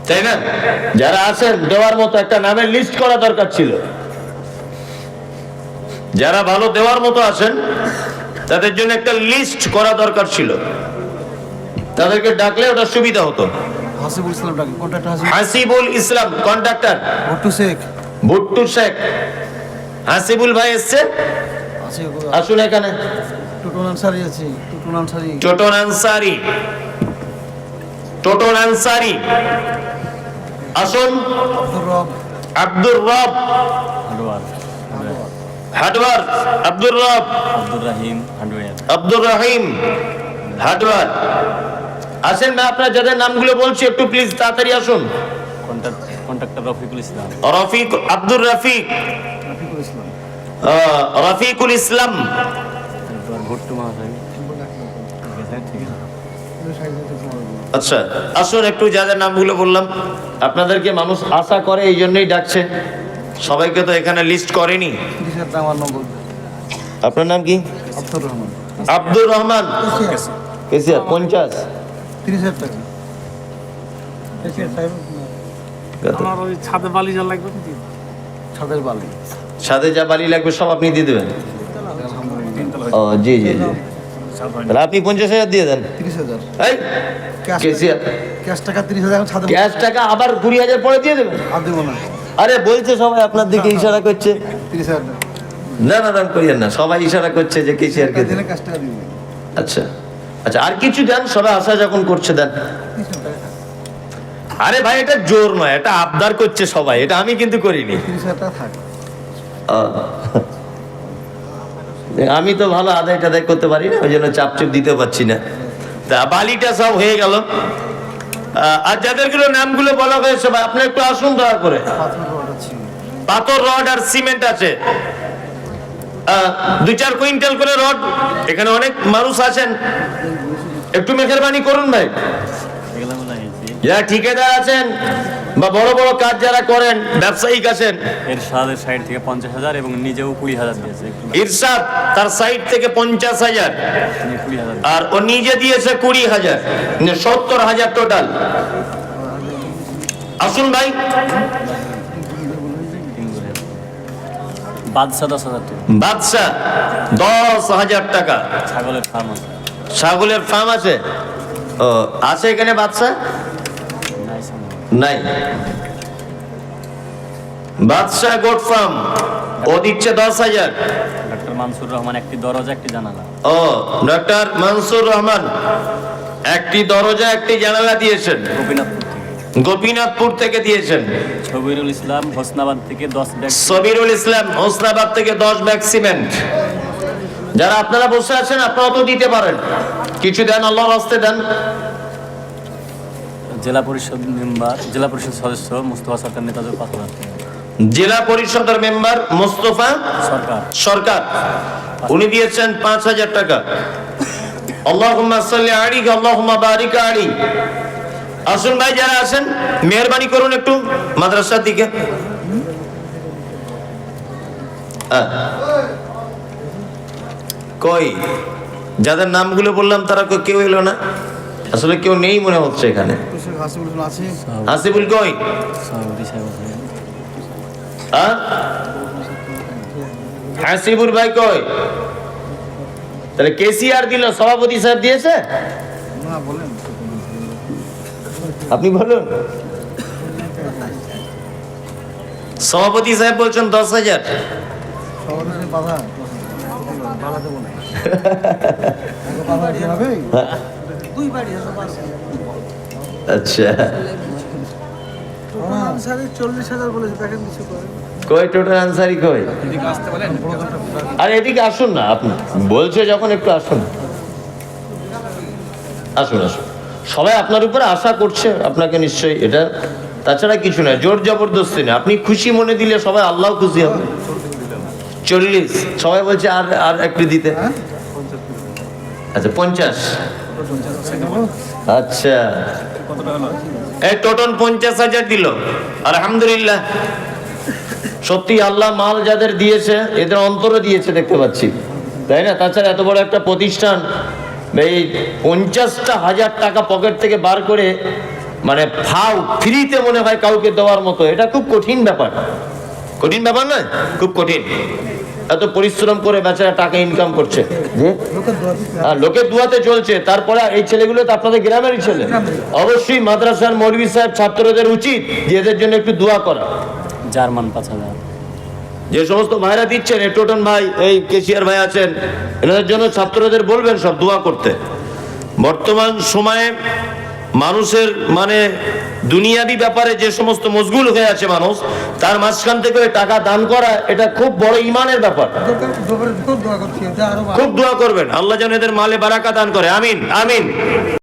তাই না? যারা আছেন দেওয়ার মতো একটা নামের লিস্ট করা দরকার ছিল। যারা ভালো দেওয়ার মতো আছেন তাদের জন্য একটা লিস্ট করা দরকার ছিল, তাদেরকে ডাকলে ওটা সুবিধা হতো। হাসিবুল ইসলাম ডাকি, কন্ট্রাক্টর হাসিবুল ইসলাম কন্ট্রাক্টর, ভুট্টু শেখ, ভুট্টু শেখ। হাসিবুল ভাই এসছে, আছে আসুন এখানে। টুটুল আনসারি আছে, টুটুল আনসারি, টোটন আনসারি, টোটন আনসারি আসুন। আব্দুর রব, আব্দুর রব হাটওয়ার, আব্দুর রব, আব্দুর রহিম হার্ডওয়্যার, আব্দুর রহিম হাটওয়ার। আসেন না, আপনার যাদের নামগুলো বলছি একটু প্লিজ তাড়াতাড়ি আসুন। কন্ট্রাক্টর রফিকুল ইসলাম, রফিক, আব্দুর রফিক, রফিকুল ইসলাম, রফিকুল ইসলাম। তারপর ভুট্টু মহাশয়। ঠিক আছে। আচ্ছা আসুন, একটু যাদের নামগুলো বললাম, আপনাদেরকে মানুষ আশা করে এই জন্যই ডাকছে, সবাইকে তো এখানে লিস্ট করেনি। 30,000 টাকা আমার নগদ। আপনার নাম কি? আব্দুর রহমান, আব্দুর রহমান, কেসিয়ার 50। 30,000 টাকা। আমার ওই ছাদে বালি যা লাগবে কি? ছাদের বালি, সাথে যা বালি লাগবে সব আপনি দিয়ে দেবেন? ও জি জি জি, তাহলে আপনি 50,000 দিয়ে দেন। 30,000 এই ক্যাশ, কেসিয়ার ক্যাশ টাকা 30,000 এখন ছাদের ক্যাশ টাকা আবার 20,000 পরে দিয়ে দেবেন? আর দেবো না, আরে বলছে সবাই আপনার দিকে ইশারা করছে। 30,000 টাকা না না দাম করিয়েন না, সবাই ইশারা করছে যে কেসিয়ারকে দেন। দিলে ক্যাশ টাকা দিবি। আচ্ছা আচ্ছা, আর কিছু দেন, সবাই আশা যখন করছে দেন। 30,000 টাকা, আরে ভাই এটা জোর নয়, এটা আবদার করছে সবাই, এটা আমি কিন্তু করিনি। 30,000 টাকা থাক। আমি তো ভালো আদায় টাদায় করতে পারি না, ওই জন্য চাপচুপ দিতে পারছি না। তা বালিটা সব হয়ে গেল। আর যাদেরগুলো নামগুলো বলা হয়েছে ভাই, আপনি একটু আসুন দয়া করে। পাথর রড আছে, পাথর, রড আর সিমেন্ট আছে, 2-4 কুইন্টাল করে রড। এখানে অনেক মানুষ আছেন, একটু মেহেরবানি করুন ভাই। এগুলো বলা হয়েছে। যারা ঠিকাদার আছেন বা বড় বড় কাজ যারা করেন, ব্যবসায়িক আছেন, এর সাদের সাইড থেকে 50,000 এবং নিজেও 20,000 দিয়েছে। ইরশাদ তার সাইড থেকে 50,000 তিনি 20,000 আর ও নিজে দিয়েছে 20,000, 70,000 টোটাল। আসুন ভাই। বাদশা 10,000 টাকা। বাদশা 10,000 টাকা। ছাগলের ফার্ম আছে। ছাগলের ফার্ম আছে? ও আছে এখানে বাদশা? নাই সামনে। নাই। বাদশা গোট ফার্ম, ও দিচ্ছে 10,000। ডক্টর মানসুর রহমান একটি দরজা একটি জানালা। ও ডক্টর মনসুর রহমান একটি দরজা একটি জানালা দিয়েছেন, গোপীনাথপুর থেকে। গোপীনাথপুর থেকে দিয়েছেন। ছবিরুল ইসলাম হোসনাবাদ থেকে 10 ব্যাগ। সবিরুল ইসলাম হোসনাবাদ থেকে 10 ব্যাগ সিমেন্ট। যারা আপনারা বসে আছেন, আপনারা তো দিতে পারেন, কিছু দেন, আল্লাহর রাস্তায় দেন। জেলা পরিষদ মেম্বার, জেলা পরিষদ সদস্য মুস্তফা সরকার নেতাজি 5,000 টাকা। জেলা পরিষদের মেম্বার মোস্তফা সরকার সরকার, উনি দিয়েছেন 5,000 টাকা। আল্লাহুম্মা সাল্লি আলাইহি আল্লাহুম্মা বারিক আলাইহি। আসুন ভাই, যারা আছেন মেহেরবানি করুন একটু মাদ্রাসার দিকে। কই যাদের নামগুলো বললাম তারা কেউ এলো না, আসলে কেউ নেই মনে হচ্ছে এখানে। হাসিবুল আছে। হাসিবুল কই? সভাপতি সাহেব আছে। হ্যাঁ? হাসিবুল ভাই কই? তাহলে কেসিআর দিল, সভাপতি সাহেব দিয়েছে? না বলেন। আপনি বলুন। সভাপতি সাহেব বলছেন 10,000। সভাপতি বাধা বাড়াতে বলে। বাধা দিয়ে হবে? দুই বাড়ি আছে। আচ্ছা, আনসারি 40,000 বলেছে, দেখেন কিছু করেন। কই টোটাল আনসারি কই? আরে এদিকে আসুন না, আপনি বলছে যখন একটু আসুন, আসুন আসুন। সবাই আপনার উপরে আশা করছে আপনাকে নিশ্চয়ই, এটা তাছাড়া কিছু না, জোর জবরদস্তি না। আপনি খুশি মনে দিলে সবাই আল্লাহ খুশি হবে। 40 সবাই বলছে আর আর একটু দিতে। আচ্ছা 50। আচ্ছা এই টোটাল 50,000 দিল, আলহামদুলিল্লাহ। সত্যি আল্লাহ মাল যাদের দিয়েছে এদের অন্তরে দিয়েছে দেখতে পাচ্ছি, তাই না? তাছাড়া এত বড় একটা প্রতিষ্ঠান এই 50,000 টাকা পকেট থেকে বার করে মানে ফাও ফ্রিতে মনে হয় কাউকে দেওয়ার মতো, এটা খুব কঠিন ব্যাপার। কঠিন ব্যাপার নয়, খুব কঠিন। এত পরিশ্রম করে বেচারা টাকা ইনকাম করছে, লোকের দুয়াতে চলছে। তারপরে এই ছেলেগুলো তো আপনাদের গ্রামেরই ছেলে, অবশ্যই মাদ্রাসার মৌলভী সাহেব ছাত্রদের উচিত যে এদের জন্য একটু দোয়া করা। জার্মান 5,000। যে সমস্ত ভাইরা দিচ্ছেন, এই টোটন ভাই, এই কেশিয়ার ভাই আছেন, এনাদের জন্য ছাত্রদের বলবেন সব দোয়া করতে। বর্তমান সময়ে মানুষের মানে দুনিয়াবি ব্যাপারে যে সমস্ত মশগুল হয়ে আছে মানুষ, তার মাঝখান থেকে টাকা দান করা এটা খুব বড় ইমানের ব্যাপার। খুব দোয়া করবেন, আল্লাহ যেন এদের মালে বারাকা দান করে। আমিন আমিন।